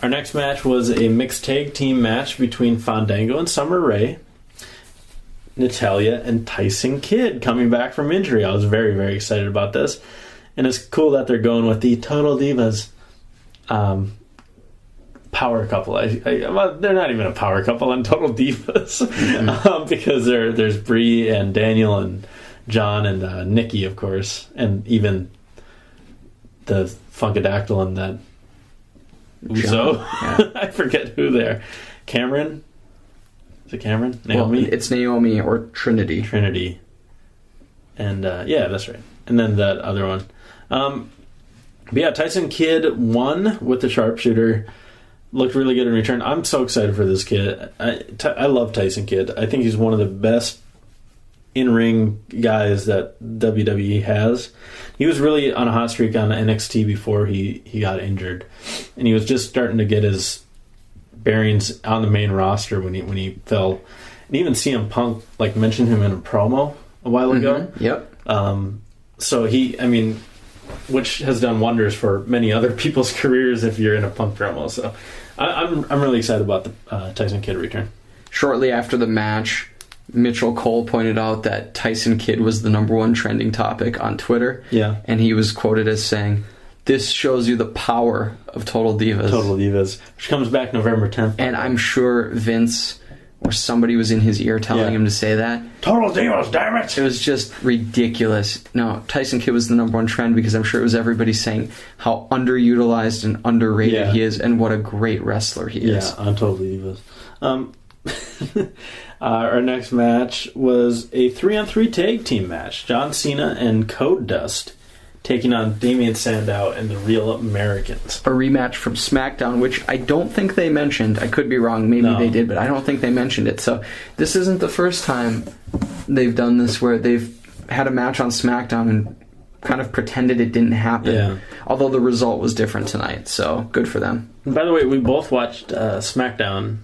S6: Our next match was a mixed tag team match between Fandango and Summer Rae, Natalya, and Tyson Kidd coming back from injury. I was very, very excited about this. And it's cool that they're going with the Total Divas power couple. Well, they're not even a power couple on Total Divas because there's Brie and Daniel and John and Nikki, of course, and even the Funkadactyl and that Uso. Yeah. I forget who they're. Cameron? Is it Cameron? Naomi?
S7: Well, it's Naomi or Trinity.
S6: Trinity. And yeah, that's right. And then that other one. But yeah, Tyson Kidd won with the sharpshooter. Looked really good in return. I'm so excited for this kid. I love Tyson Kidd. I think he's one of the best in-ring guys that WWE has. He was really on a hot streak on NXT before he got injured. And he was just starting to get his bearings on the main roster when he fell. And even CM Punk mentioned him in a promo a while ago.
S7: Yep.
S6: So which has done wonders for many other people's careers if you're in a Punk promo. So I'm really excited about the Tyson Kidd return.
S7: Shortly after the match, Mitchell Cole pointed out that Tyson Kidd was the #1 trending topic on Twitter.
S6: Yeah.
S7: And he was quoted as saying, "This shows you the power of Total Divas."
S6: Total Divas, which comes back November 10th.
S7: And I'm sure Vince or somebody was in his ear telling him to say that.
S3: Total Divas, damn it!
S7: It was just ridiculous. No, Tyson Kidd was the #1 trend because I'm sure it was everybody saying how underutilized and underrated he is and what a great wrestler he is.
S6: Yeah, on Total Divas. Our next match was a 3-on-3 tag team match. John Cena and Code Dust taking on Damian Sandow and the Real Americans.
S7: A rematch from SmackDown, which I don't think they mentioned. I could be wrong. Maybe they did, but I don't think they mentioned it. So this isn't the first time they've done this where they've had a match on SmackDown and kind of pretended it didn't happen.
S6: Yeah.
S7: Although the result was different tonight, so good for them.
S6: And by the way, we both watched SmackDown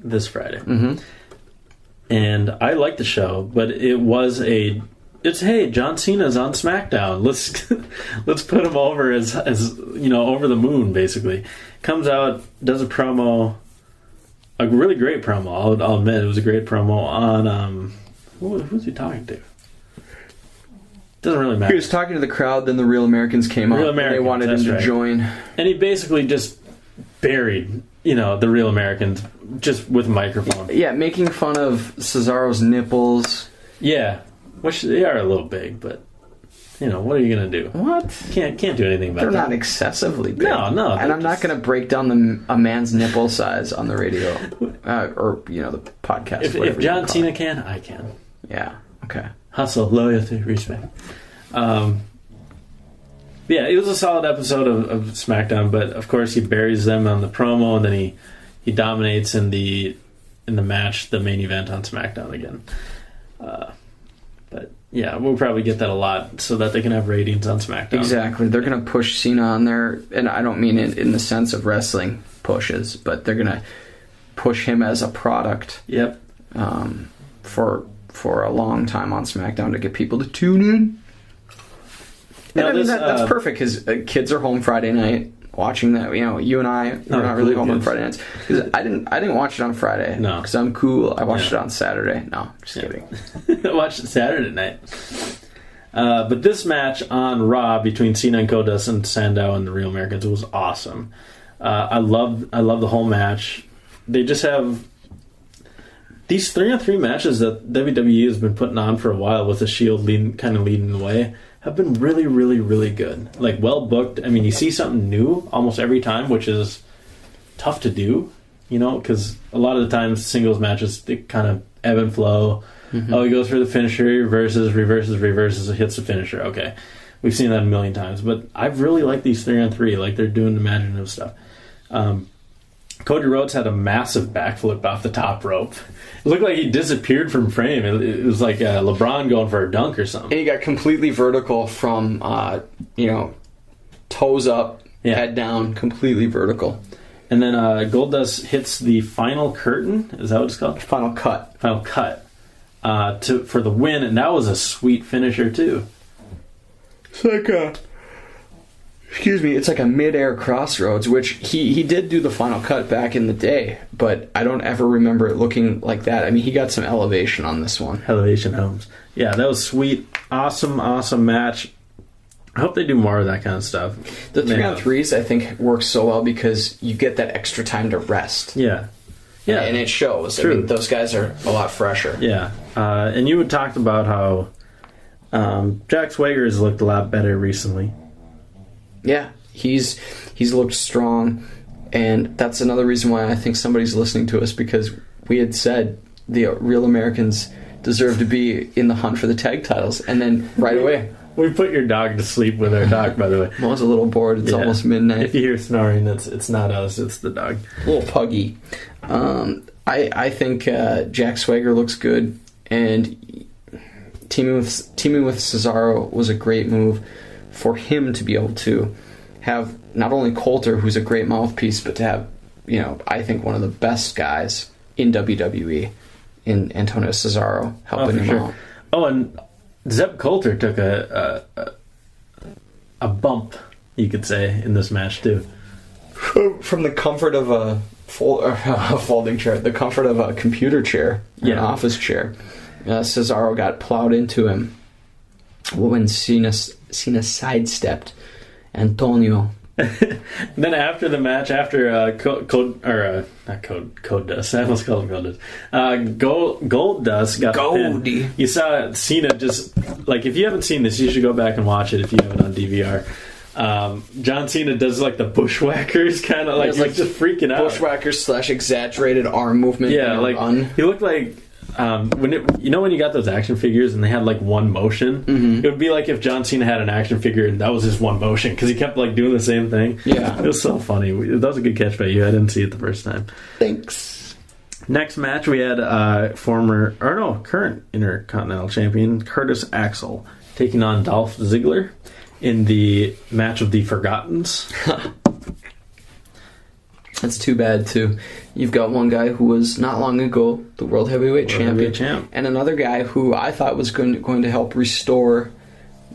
S6: this Friday.
S7: Mm-hmm.
S6: And I liked the show, but hey, John Cena's on SmackDown. Let's put him over as over the moon, basically. Comes out, does a promo, a really great promo. I'll admit it was a great promo on who's he talking to? Doesn't really matter.
S7: He was talking to the crowd, then the Real Americans came up. And they wanted him to join.
S6: And he basically just buried, the Real Americans just with a microphone.
S7: Yeah, making fun of Cesaro's nipples.
S6: Yeah. Which they are a little big, but what are you gonna do?
S7: What?
S6: Can't do anything about
S7: They're
S6: that.
S7: not excessively big.
S6: No.
S7: And I'm not going to break down a man's nipple size on the radio or the podcast.
S6: If John Cena can, I can.
S7: Yeah. Okay.
S6: Hustle, loyalty, respect. Yeah, it was a solid episode of SmackDown, but of course he buries them on the promo, and then he dominates in the match, the main event on SmackDown again. But yeah, we'll probably get that a lot so that they can have ratings on SmackDown.
S7: Exactly. They're going to push Cena on there, and I don't mean it in the sense of wrestling pushes, but they're going to push him as a product.
S6: Yep.
S7: For a long time on SmackDown to get people to tune in.
S6: Now,
S7: that's perfect because kids are home Friday night watching that. You and I are not really home on Friday nights because I didn't watch it on Friday.
S6: No,
S7: because I'm cool. I watched it on Saturday. No, just kidding.
S6: I watched it Saturday night. But this match on Raw between Cena and Goldust and Sandow and the Real Americans was awesome. I love the whole match. They just have these 3-on-3 matches that WWE has been putting on for a while with the Shield kind of leading the way. Have been really, really, really good. Like, well booked. I mean, you see something new almost every time, which is tough to do, because a lot of the times singles matches, they kind of ebb and flow. Mm-hmm. Oh, he goes for the finisher, reverses, hits the finisher. Okay. We've seen that a million times. But I really like these 3-on-3. Like, they're doing imaginative stuff. Cody Rhodes had a massive backflip off the top rope. It looked like he disappeared from frame. It was like LeBron going for a dunk or something.
S7: And he got completely vertical from, toes up, head down, completely vertical.
S6: And then Goldust hits the final curtain. Is that what it's called?
S7: Final cut.
S6: Final cut. For the win, and that was a sweet finisher, too.
S7: It's like it's like a mid-air crossroads, which he did do the final cut back in the day, but I don't ever remember it looking like that. I mean, he got some elevation on this one.
S6: Elevation Holmes. Yeah, that was sweet. Awesome match. I hope they do more of that kind of stuff.
S7: The 3-on-3s, I think, work so well because you get that extra time to rest.
S6: Yeah. Yeah.
S7: And it shows.
S6: True.
S7: I mean, those guys are a lot fresher.
S6: Yeah. And you had talked about how Jack Swagger has looked a lot better recently.
S7: Yeah, he's looked strong, and that's another reason why I think somebody's listening to us, because we had said the Real Americans deserve to be in the hunt for the tag titles, and then right away...
S6: We put your dog to sleep with our dog, by the way.
S7: Mo's a little bored. It's almost midnight.
S6: If you hear snoring, it's not us, it's the dog.
S7: A little puggy. I think Jack Swagger looks good, and teaming with Cesaro was a great move for him to be able to have not only Coulter, who's a great mouthpiece, but to have, I think one of the best guys in WWE in Antonio Cesaro helping him out.
S6: Oh, and Zeb Coulter took a a bump, you could say, in this match too.
S7: From the comfort of a folding chair, the comfort of a computer chair, an office chair, Cesaro got plowed into him when Cena sidestepped Antonio.
S6: Then after the match, after Gold Dust, I almost called him Gold Dust. Gold Dust got pinned. You saw Cena just, like, if you haven't seen this, you should go back and watch it if you have it on DVR. John Cena does like the bushwhackers, kind of like just freaking out.
S7: Bushwhackers / exaggerated arm movement.
S6: Yeah, like he looked like when you got those action figures and they had like one motion, it would be like if John Cena had an action figure and that was his one motion because he kept like doing the same thing.
S7: Yeah,
S6: it was so funny. That was a good catch by you. I didn't see it the first time.
S7: Thanks.
S6: Next match we had current Intercontinental Champion Curtis Axel taking on Dolph Ziggler in the match of the Forgottens.
S7: That's too bad, too. You've got one guy who was not long ago the World Heavyweight Champion, and another guy who I thought was going to help restore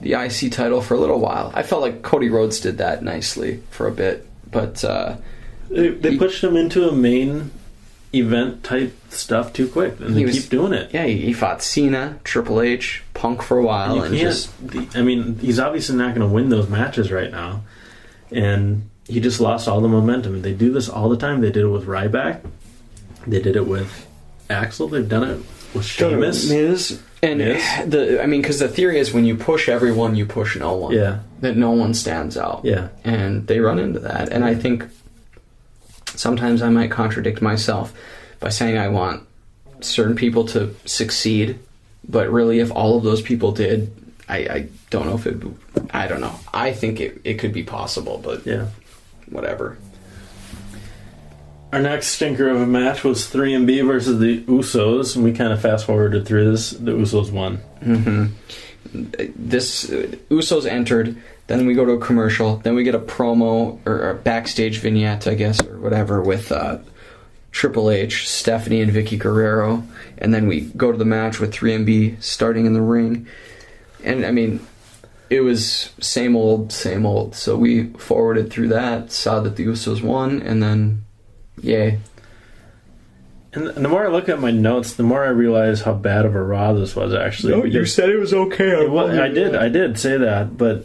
S7: the IC title for a little while. I felt like Cody Rhodes did that nicely for a bit, but
S6: they pushed him into a main event type stuff too quick, and they keep doing it.
S7: Yeah, he fought Cena, Triple H, Punk for a while,
S6: he's obviously not going to win those matches right now, and he just lost all the momentum. They do this all the time. They did it with Ryback. They did it with Axel. They've done it with Sheamus.
S7: Because the theory is when you push everyone, you push no one.
S6: Yeah,
S7: that no one stands out.
S6: Yeah,
S7: and they run into that. And I think sometimes I might contradict myself by saying I want certain people to succeed, but really, if all of those people did, I don't know if it. I don't know. I think it could be possible, but
S6: yeah.
S7: Whatever.
S6: Our next stinker of a match was 3MB versus the Usos, and we kind of fast forwarded through this. The Usos won.
S7: This Usos entered, then we go to a commercial, then we get a promo or a backstage vignette, I guess, or whatever, with Triple H, Stephanie, and Vicky Guerrero, and then we go to the match with 3MB starting in the ring, and I mean, it was same old, same old. So we forwarded through that, saw that the Usos won, and then, yay.
S6: And the more I look at my notes, the more I realize how bad of a Raw this was, actually.
S7: No, you said it was okay.
S6: I did say that, but,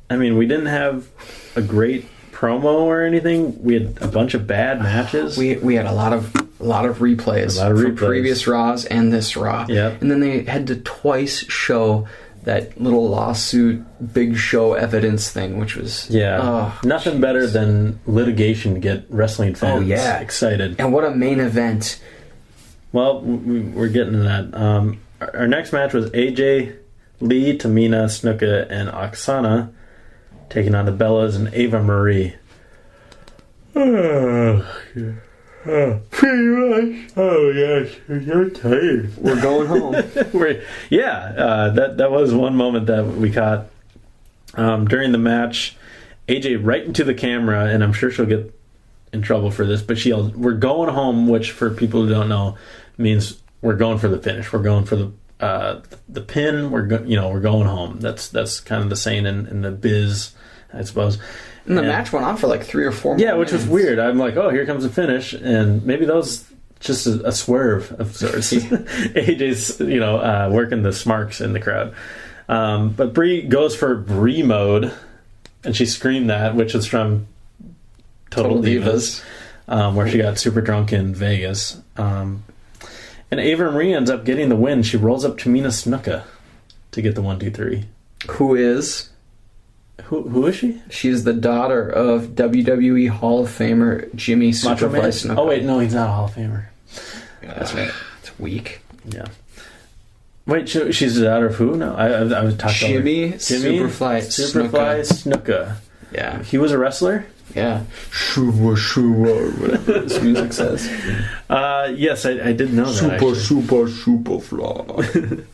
S6: I mean, we didn't have a great promo or anything. We had a bunch of bad matches.
S7: We had a lot of replays from previous Raws and this Raw.
S6: Yep.
S7: And then they had to twice show that little lawsuit, big show evidence thing, which was...
S6: nothing better than litigation to get wrestling fans excited.
S7: And what a main event.
S6: Well, we're getting to that. Our next match was AJ, Lee, Tamina, Snuka, and Oksana taking on the Bellas and Ava Marie. Pretty much. Oh yes, you're tired.
S7: We're going home.
S6: That was one moment that we caught during the match. AJ right into the camera, and I'm sure she'll get in trouble for this, but she yelled, "We're going home," which for people who don't know means we're going for the finish. We're going for the pin. We're going home. That's kind of the saying in the biz, I suppose.
S7: And the match went on for like 3 or 4 minutes.
S6: Yeah, which was weird. I'm like, oh, here comes the finish. And maybe that was just a swerve of sorts. AJ's, working the smarks in the crowd. But Brie goes for Brie mode, and she screamed that, which is from Total Divas, where she got super drunk in Vegas. And Ava Marie ends up getting the win. She rolls up Tamina Snuka to get the 1, 2, 3.
S7: Who is...
S6: Who is she?
S7: She's the daughter of WWE Hall of Famer Jimmy Superfly Snuka.
S6: Oh wait, no, he's not a Hall of Famer.
S7: That's right. It's weak.
S6: Yeah. Wait, she's the daughter of who? No, I was talking
S7: Jimmy Superfly
S6: Snuka.
S7: Yeah.
S6: He was a wrestler?
S7: Yeah. Shuwa, whatever this music says.
S6: Yes, I did know that.
S7: Superfly.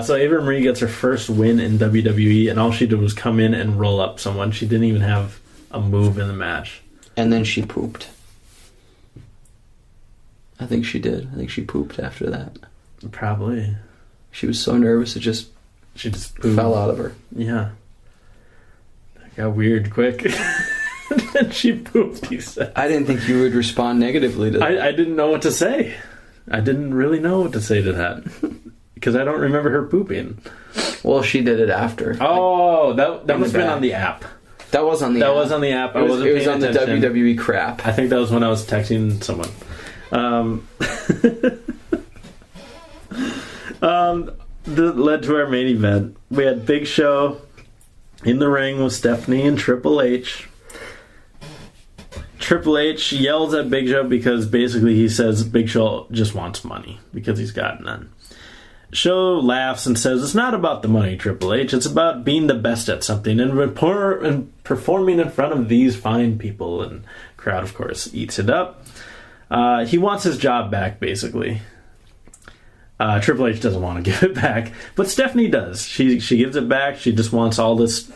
S6: So Ava Marie gets her first win in WWE, and all she did was come in and roll up someone. She didn't even have a move in the match.
S7: And then she pooped. I think she did. I think she pooped after that.
S6: Probably.
S7: She was so nervous she just
S6: pooped.
S7: fell out of her.
S6: Yeah. got weird quick. And then she pooped, he said.
S7: I didn't think you would respond negatively to that.
S6: I didn't know what to say. I didn't really know what to say to that. Because I don't remember her pooping.
S7: Well, she did it after.
S6: Oh, that must have been on the app.
S7: That was on the app.
S6: That was on the app.
S7: It was on the WWE crap.
S6: I think that was when I was texting someone. That led to our main event. We had Big Show in the ring with Stephanie and Triple H. Triple H yells at Big Show because basically he says Big Show just wants money because he's got none. Show laughs and says it's not about the money, Triple H. It's about being the best at something and performing in front of these fine people. And crowd, of course, eats it up. He wants his job back, basically. Triple H doesn't want to give it back, but Stephanie does. She gives it back. She just wants all this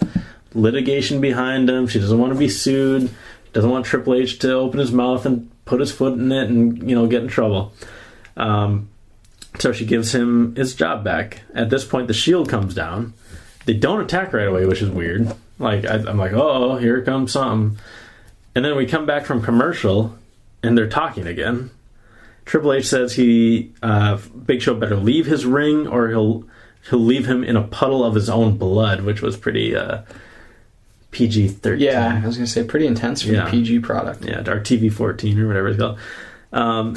S6: litigation behind him. She doesn't want to be sued. Doesn't want Triple H to open his mouth and put his foot in it and, get in trouble. So she gives him his job back. At this point, the Shield comes down. They don't attack right away, which is weird. I'm like, oh, here comes something. And then we come back from commercial, and they're talking again. Triple H says Big Show better leave his ring, or he'll leave him in a puddle of his own blood, which was pretty PG-13.
S7: Yeah, I was going to say pretty intense for the PG product.
S6: Yeah, our TV-14 or whatever it's called.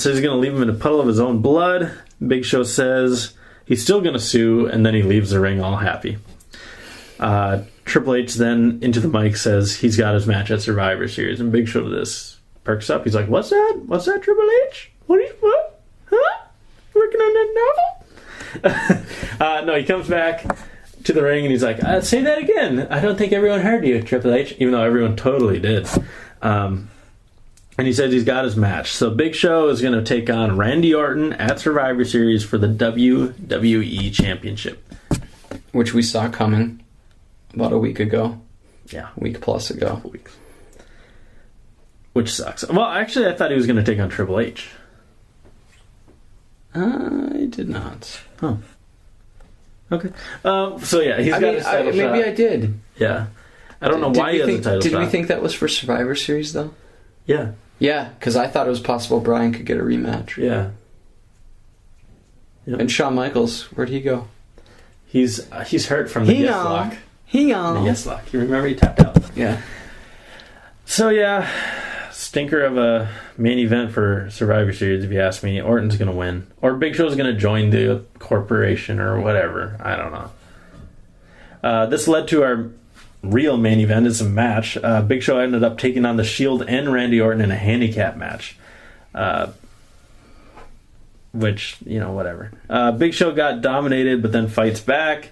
S6: So he's going to leave him in a puddle of his own blood. Big Show says he's still going to sue, and then he leaves the ring all happy. Triple H then, into the mic, says he's got his match at Survivor Series, and Big Show this perks up. He's like, what's that? What's that, Triple H? What? Huh? Working on that now? No, he comes back to the ring, and he's like, say that again. I don't think everyone heard you, Triple H, even though everyone totally did. And he says he's got his match. So Big Show is going to take on Randy Orton at Survivor Series for the WWE Championship.
S7: Which we saw coming about a week ago.
S6: Yeah.
S7: A week plus ago.
S6: Couple weeks. Which sucks. Well, actually, I thought he was going to take on Triple H.
S7: I did not.
S6: Oh. Okay. So, yeah, he's got his title shot.
S7: Maybe I did.
S6: Yeah. I don't know why he has a title shot.
S7: Did we think that was for Survivor Series, though?
S6: Yeah.
S7: Yeah, because I thought it was possible Bryan could get a rematch.
S6: Yeah. Yep.
S7: And Shawn Michaels, where'd he go?
S6: He's hurt from the Yes Lock. The Yes Lock. You remember he tapped out.
S7: Yeah.
S6: So, yeah, stinker of a main event for Survivor Series, if you ask me. Orton's going to win. Or Big Show's going to join the corporation or whatever. I don't know. This led to our real main event. Is a match. Big Show ended up taking on the Shield and Randy Orton in a handicap match. Which, whatever. Big Show got dominated, but then fights back.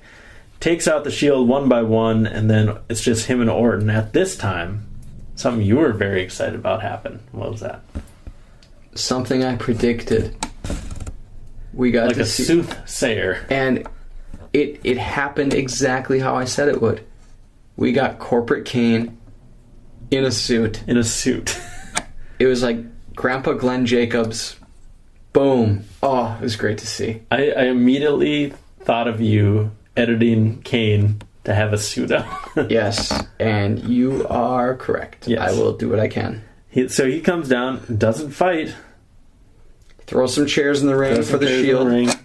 S6: Takes out the Shield one by one, and then it's just him and Orton. At this time, something you were very excited about happened. What was that?
S7: Something I predicted. We got
S6: like
S7: to
S6: a
S7: see,
S6: soothsayer.
S7: And it happened exactly how I said it would. We got Corporate Kane in a suit.
S6: In a suit.
S7: It was like Grandpa Glenn Jacobs. Boom. Oh, it was great to see.
S6: I immediately thought of you editing Kane to have a suit on.
S7: Yes, and you are correct.
S6: Yes.
S7: I will do what I can.
S6: So he comes down, doesn't fight.
S7: Throw some chairs in the ring for the Shield.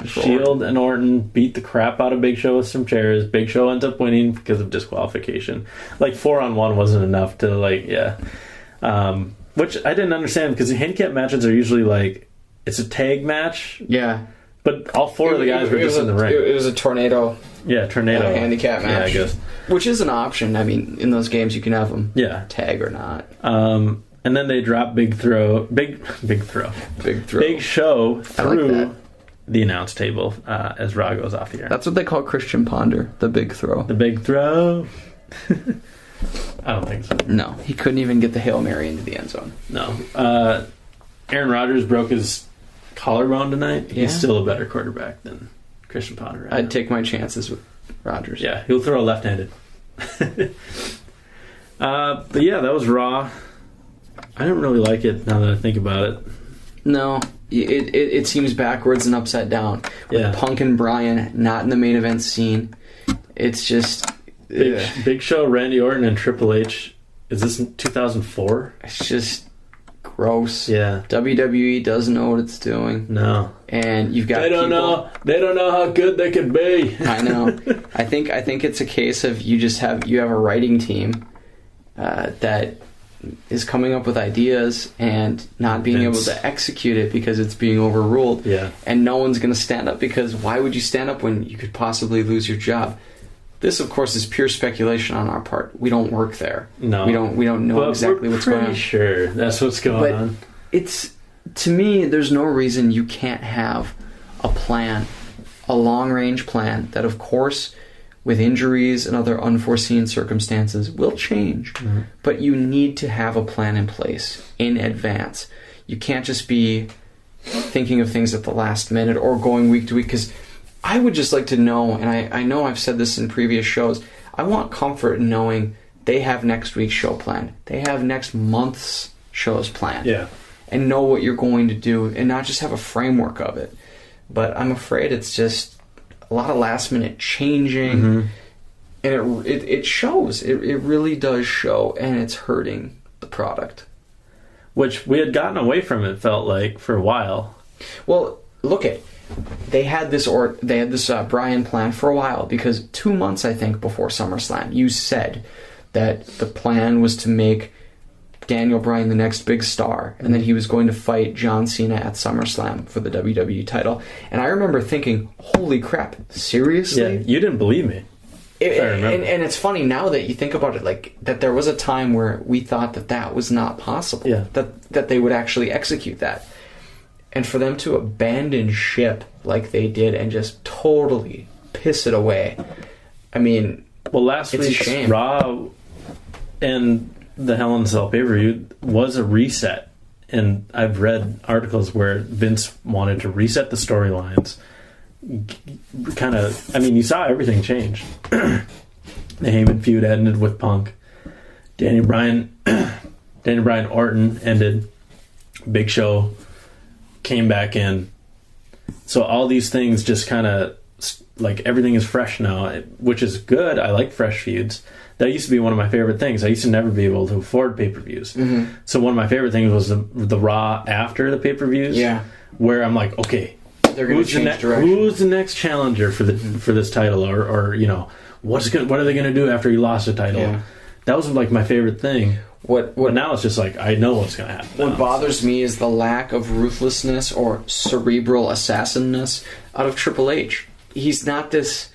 S6: Shield and Orton beat the crap out of Big Show with some chairs. Big Show ends up winning because of disqualification. 4-on-1 wasn't enough to which I didn't understand because the handicap matches are usually it's a tag match.
S7: Yeah.
S6: But all four of the guys were just in the ring.
S7: It was a tornado.
S6: Yeah, tornado.
S7: Handicap match.
S6: Yeah, I guess.
S7: Which is an option. I mean, in those games you can have them.
S6: Yeah.
S7: Tag or not.
S6: And then they drop Big Show through the announce table as Raw goes off the air.
S7: That's what they call Christian Ponder, the big throw.
S6: The big throw. I don't think so.
S7: No, he couldn't even get the Hail Mary into the end zone.
S6: No. Aaron Rodgers broke his collarbone tonight.
S7: Yeah.
S6: He's still a better quarterback than Christian Ponder.
S7: I'd take my chances with Rodgers.
S6: Yeah, he'll throw left-handed. But yeah, that was Raw. I didn't really like it now that I think about it.
S7: No, it seems backwards and upside down. With Punk and Bryan not in the main event scene. It's just
S6: Big Show, Randy Orton, and Triple H. Is this 2004?
S7: It's just gross.
S6: Yeah.
S7: WWE doesn't know what it's doing.
S6: No.
S7: And you've got
S6: They don't know how good they could be.
S7: I know. I think it's a case of you have a writing team that is coming up with ideas and not being able to execute it because it's being overruled.
S6: Yeah.
S7: And no one's going to stand up, because why would you stand up when you could possibly lose your job? This, of course, is pure speculation on our part. We don't work there.
S6: No.
S7: We don't know exactly what's going on.
S6: We're pretty sure that's what's going on.
S7: It's, to me, there's no reason you can't have a plan, a long-range plan that, of course, with injuries and other unforeseen circumstances, will change. Mm-hmm. But you need to have a plan in place in advance. You can't just be thinking of things at the last minute or going week to week, because I would just like to know, and I know I've said this in previous shows, I want comfort in knowing they have next week's show planned. They have next month's shows planned.
S6: Yeah. And
S7: know what you're going to do, and not just have a framework of it. But I'm afraid it's just a lot of last minute changing,
S6: mm-hmm.
S7: and it shows. It really does show, and it's hurting the product.
S6: Which we had gotten away from, it felt like, for a while.
S7: Well, look at, they had this Bryan plan for a while, because 2 months, I think, before SummerSlam, you said that the plan was to make Daniel Bryan the next big star, and that he was going to fight John Cena at SummerSlam for the WWE title. And I remember thinking, holy crap, seriously?
S6: Yeah, you didn't believe me.
S7: And it's funny now that you think about it, like, that there was a time where we thought that was not possible.
S6: Yeah.
S7: That they would actually execute that. And for them to abandon ship like they did and just totally piss it away, I mean,
S6: well, last week's Raw and the Hell in a Cell pay-per-view was a reset, and I've read articles where Vince wanted to reset the storylines. Kind of, I mean, you saw everything change. The Heyman feud ended with Punk. Daniel Bryan Orton ended. Big Show came back in. So all these things just kind of, like, everything is fresh now, which is good. I like fresh feuds. That used to be one of my favorite things. I used to never be able to afford pay-per-views. Mm-hmm. So one of my favorite things was the Raw after the pay-per-views.
S7: Yeah.
S6: Where I'm like, okay,
S7: they're going to change direction.
S6: Who's the next challenger for this title? Or you know, what are they going to do after he lost the title?
S7: Yeah.
S6: That was like my favorite thing. But now it's just like, I know what's going to happen.
S7: What bothers me is the lack of ruthlessness or cerebral assassinness out of Triple H. He's not this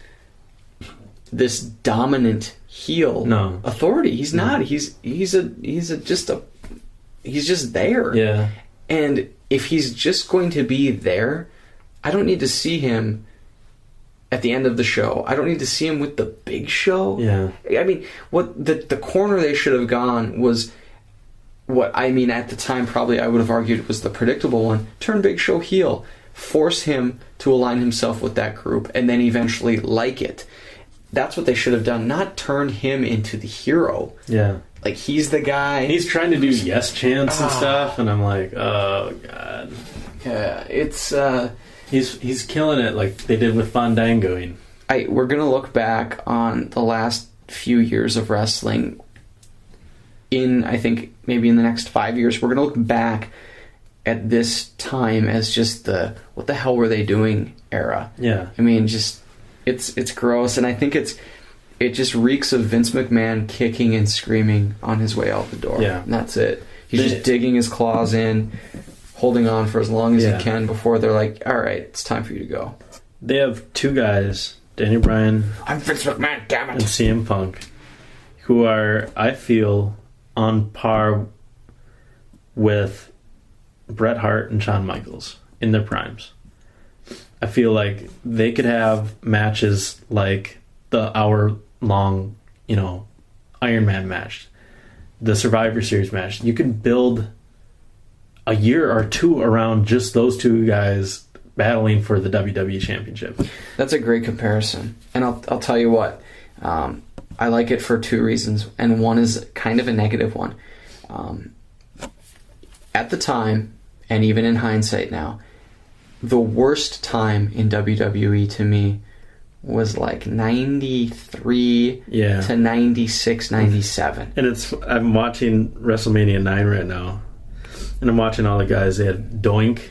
S7: dominant heel authority. He's not. He's just there.
S6: Yeah.
S7: And if he's just going to be there, I don't need to see him at the end of the show. I don't need to see him with the Big Show.
S6: Yeah.
S7: I mean, what the corner they should have gone was, what I mean, at the time probably I would have argued was the predictable one. Turn Big Show heel. Force him to align himself with that group, and then eventually like it. That's what they should have done, not turn him into the hero.
S6: Yeah.
S7: Like, he's the guy.
S6: He's trying to do yes chants and stuff, and I'm like, oh, God.
S7: Yeah, it's...
S6: He's killing it like they did with Fandangoing.
S7: We're going to look back on the last few years of wrestling I think, maybe in the next 5 years. We're going to look back at this time as just the what the hell were they doing era.
S6: Yeah.
S7: I mean, just it's gross, and I think it just reeks of Vince McMahon kicking and screaming on his way out the door.
S6: Yeah.
S7: And that's it. He's just digging his claws in, holding on for as long as he can before they're like, all right, it's time for you to go.
S6: They have two guys, Daniel Bryan,
S7: I'm Vince McMahon, damn it,
S6: and CM Punk, who are, I feel, on par with Bret Hart and Shawn Michaels in their primes. I feel like they could have matches like the hour-long, Iron Man match, the Survivor Series match. You could build a year or two around just those two guys battling for the WWE Championship.
S7: That's a great comparison. And I'll tell you what, I like it for two reasons, and one is kind of a negative one. At the time, and even in hindsight now, the worst time in WWE to me was like 93 to 96, 97.
S6: And I'm watching WrestleMania 9 right now, and I'm watching all the guys. They had Doink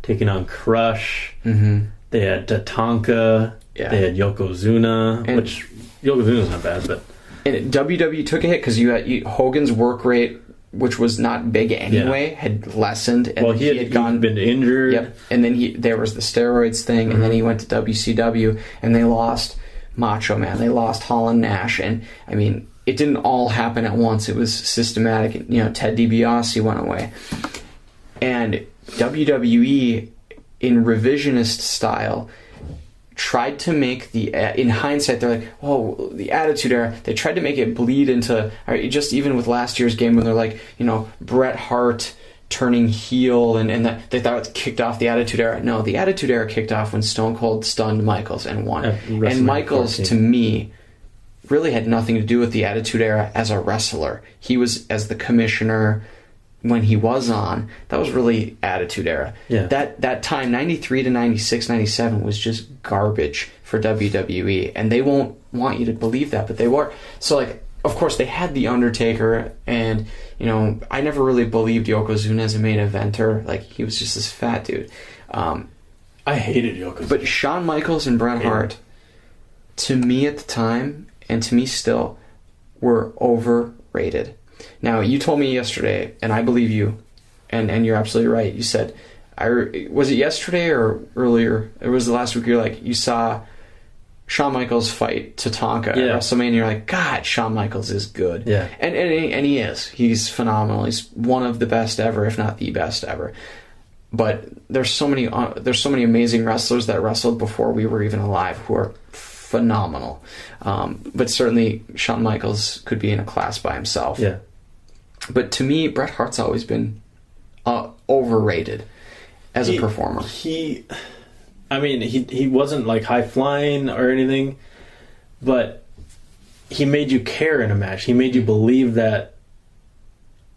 S6: taking on Crush. Mm-hmm. They had Tatanka. Yeah. They had Yokozuna, which Yokozuna's not bad, but...
S7: And WWE took a hit because Hogan's work rate, which was not big anyway, had lessened. And
S6: he had been injured.
S7: Yep. And then there was the steroids thing, and then he went to WCW, and they lost Macho Man. They lost Hall and Nash. And, I mean, it didn't all happen at once. It was systematic. Ted DiBiase went away. And WWE, in revisionist style, tried to make in hindsight, they're like, oh, the Attitude Era, they tried to make it bleed into, just even with last year's game when they're like, Bret Hart turning heel, and that they thought it kicked off the Attitude Era. No, the Attitude Era kicked off when Stone Cold stunned Michaels and won. And Michaels, 14. To me, really had nothing to do with the Attitude Era as a wrestler. He was, as the commissioner, when he was on, that was really Attitude Era.
S6: Yeah.
S7: That time, 93 to 96, 97, was just garbage for WWE. And they won't want you to believe that, but they were. So, of course, they had The Undertaker, and, I never really believed Yokozuna as a main eventer. He was just this fat dude.
S6: I hated Yokozuna.
S7: But Shawn Michaels and Bret Hart, to me at the time, and to me still, were overrated. Now, you told me yesterday, and I believe you, and you're absolutely right. You said, was it yesterday or earlier? It was the last week. You're like, you saw Shawn Michaels fight Tatanka at WrestleMania. You're like, God, Shawn Michaels is good.
S6: Yeah,
S7: and he is. He's phenomenal. He's one of the best ever, if not the best ever. But there's so many amazing wrestlers that wrestled before we were even alive who are phenomenal. But certainly Shawn Michaels could be in a class by himself.
S6: Yeah.
S7: But to me, Bret Hart's always been overrated as a performer.
S6: He wasn't high flying or anything, but he made you care in a match. He made you believe that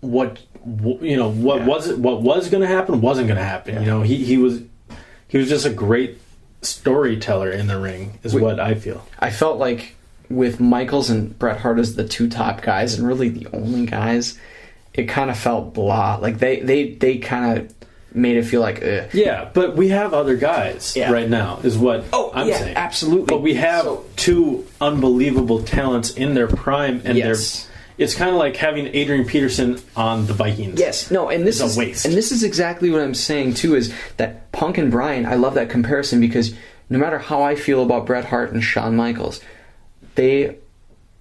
S6: what was going to happen wasn't going to happen.
S7: Yeah.
S6: He was just a great storyteller in the ring, is what I feel.
S7: I felt like with Michaels and Bret Hart as the two top guys, and really the only guys, it kind of felt blah. They kind of made it feel like, ugh.
S6: Yeah, but we have other guys right now, is what I'm saying.
S7: Absolutely.
S6: But we have two unbelievable talents in their prime, and it's kind of like having Adrian Peterson on the Vikings.
S7: Yes, no, and this is a waste. And this is exactly what I'm saying too, is that Punk and Bryan, I love that comparison, because no matter how I feel about Bret Hart and Shawn Michaels, they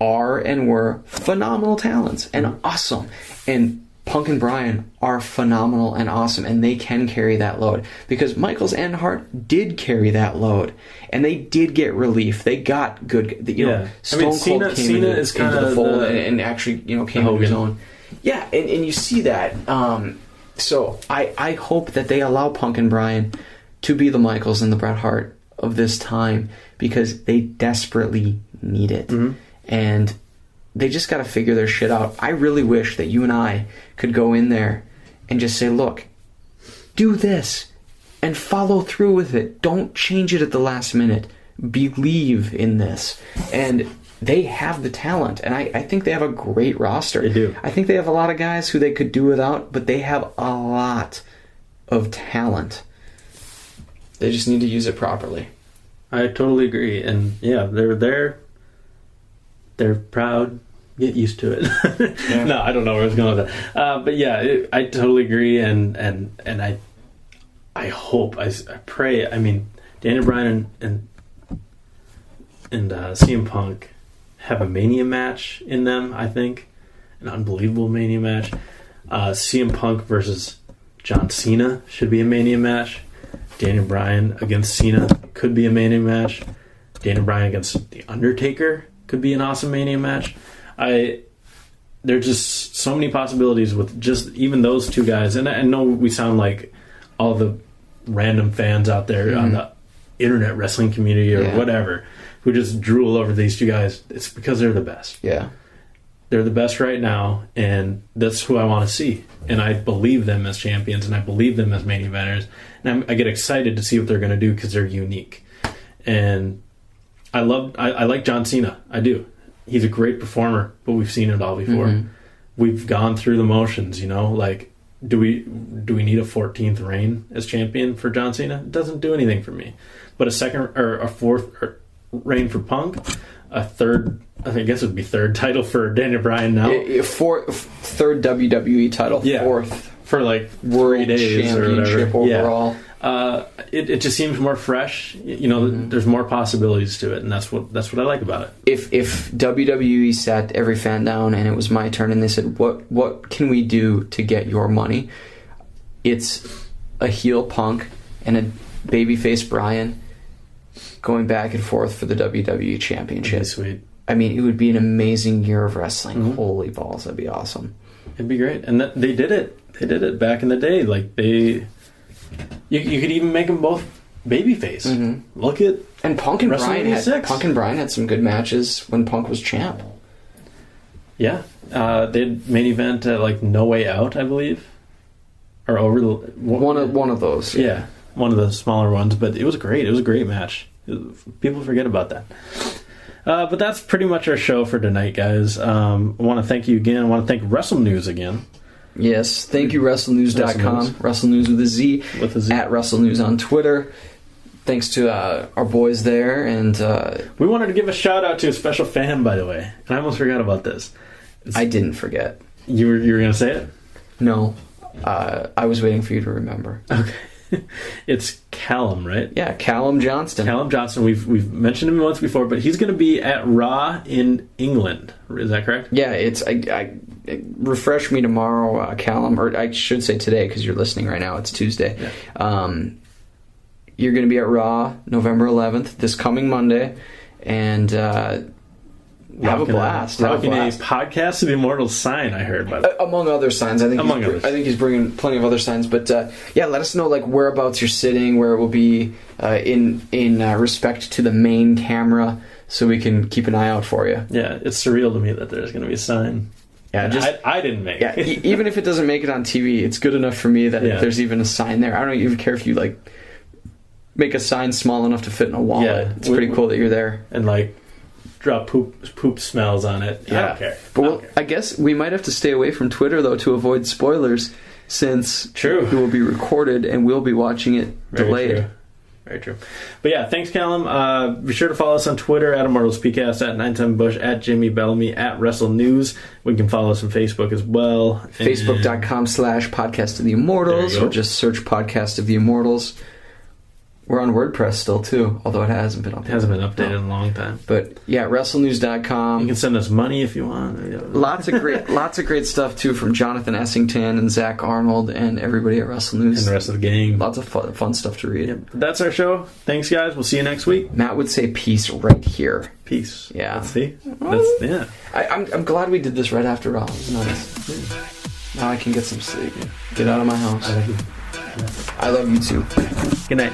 S7: are and were phenomenal talents and awesome. And Punk and Bryan are phenomenal and awesome, and they can carry that load, because Michaels and Hart did carry that load, and they did get relief. They got good. Stone Cold came into the fold and actually came into his own. Yeah, and you see that. So I hope that they allow Punk and Bryan to be the Michaels and the Bret Hart of this time, because they desperately need it. Mm-hmm. And they just got to figure their shit out. I really wish that you and I could go in there and just say, look, do this and follow through with it. Don't change it at the last minute. Believe in this. And they have the talent, and I think they have a great roster.
S6: They do.
S7: I think they have a lot of guys who they could do without, but they have a lot of talent. They just need to use it properly.
S6: I totally agree. And yeah, they're there. They're proud. Get used to it. Yeah. No, I don't know where I was going with that. But yeah, I totally agree, and I hope, I pray. I mean, Daniel Bryan and CM Punk have a Mania match in them. I think an unbelievable Mania match. CM Punk versus John Cena should be a Mania match. Daniel Bryan against Cena could be a Mania match. Daniel Bryan against The Undertaker could be an awesome Mania match. There's just so many possibilities with just even those two guys. And I know we sound like all the random fans out there on the internet wrestling community or whatever who just drool over these two guys. It's because they're the best.
S7: Yeah.
S6: They're the best right now, and that's who I want to see. And I believe them as champions, and I believe them as main eventers. And I get excited to see what they're going to do because they're unique. And I like John Cena. I do. He's a great performer, but we've seen it all before.
S7: Mm-hmm.
S6: We've gone through the motions, like, do we need a 14th reign as champion for John Cena? It doesn't do anything for me. But a second or a fourth reign for Punk, a third, I guess it would be third title for Daniel Bryan now.
S7: Third WWE title, fourth
S6: for like 3
S7: world
S6: days
S7: championship
S6: or whatever.
S7: overall.
S6: Yeah. It just seems more fresh. There's more possibilities to it, and that's what I like about it.
S7: If WWE sat every fan down and it was my turn and they said, what can we do to get your money? It's a heel Punk and a babyface Bryan going back and forth for the WWE championship.
S6: Sweet.
S7: I mean, it would be an amazing year of wrestling. Mm-hmm. Holy balls, that'd be awesome.
S6: It'd be great, and they did it. They did it back in the day. Like you could even make them both babyface. Mm-hmm. Look at
S7: Punk and Bryan had some good matches when Punk was champ.
S6: Yeah, they had main event at like No Way Out, I believe, or over the
S7: one of those.
S6: Yeah, one of the smaller ones, but it was great. It was a great match. People forget about that. But that's pretty much our show for tonight, guys. I want to thank you again. I want to thank Wrestle News again.
S7: Yes, thank you, WrestleNews.com. Wrestle News with a Z. At Wrestle News on Twitter. Thanks to our boys there. And
S6: we wanted to give a shout out to a special fan, by the way. And I almost forgot about this.
S7: I didn't forget.
S6: You were going to say it?
S7: No. I was waiting for you to remember.
S6: Okay. It's Callum, right?
S7: Yeah, Callum Johnston.
S6: Callum Johnston. We've mentioned him once before, but he's going to be at Raw in England. Is that correct?
S7: Yeah, it's. I refresh me tomorrow, Callum, or I should say today because you're listening right now. It's Tuesday. Yeah. You're going to be at Raw November 11th, this coming Monday, and have a blast.
S6: Rocking a Podcast of the Immortals sign, I heard.
S7: Among other signs. I think he's bringing plenty of other signs. But let us know like whereabouts you're sitting, where it will be in respect to the main camera, so we can keep an eye out for you.
S6: Yeah, it's surreal to me that there's going to be a sign. Yeah, I didn't make it.
S7: Even if it doesn't make it on TV, it's good enough for me that there's even a sign there. I don't even care if you like make a sign small enough to fit in a wallet. Yeah, it's pretty cool that you're there.
S6: And like drop poop smells on it. Yeah. I don't care.
S7: But I guess we might have to stay away from Twitter though to avoid spoilers, since it will be recorded and we'll be watching it delayed.
S6: Very true. But yeah, thanks, Callum. Be sure to follow us on Twitter at ImmortalsPcast, at 97Bush, at Jimmy Bellamy, at Wrestle News. We can follow us on Facebook as well.
S7: Facebook.com/Podcast of the Immortals, or just search Podcast of the Immortals. We're on WordPress still, too, although it hasn't been updated.
S6: It hasn't been updated in a long time.
S7: But yeah, WrestleNews.com.
S6: You can send us money if you want.
S7: Lots of great stuff, too, from Jonathan Essington and Zach Arnold and everybody at Wrestle News.
S6: And the rest of the gang.
S7: Lots of fun stuff to read.
S6: Yep. That's our show. Thanks, guys. We'll see you next week.
S7: Matt would say peace right here.
S6: Peace.
S7: Yeah.
S6: Let's see.
S7: I'm glad we did this right after Raw. It was nice. Yeah. Now I can get some sleep. Get out of my house. I love you too.
S6: Good night.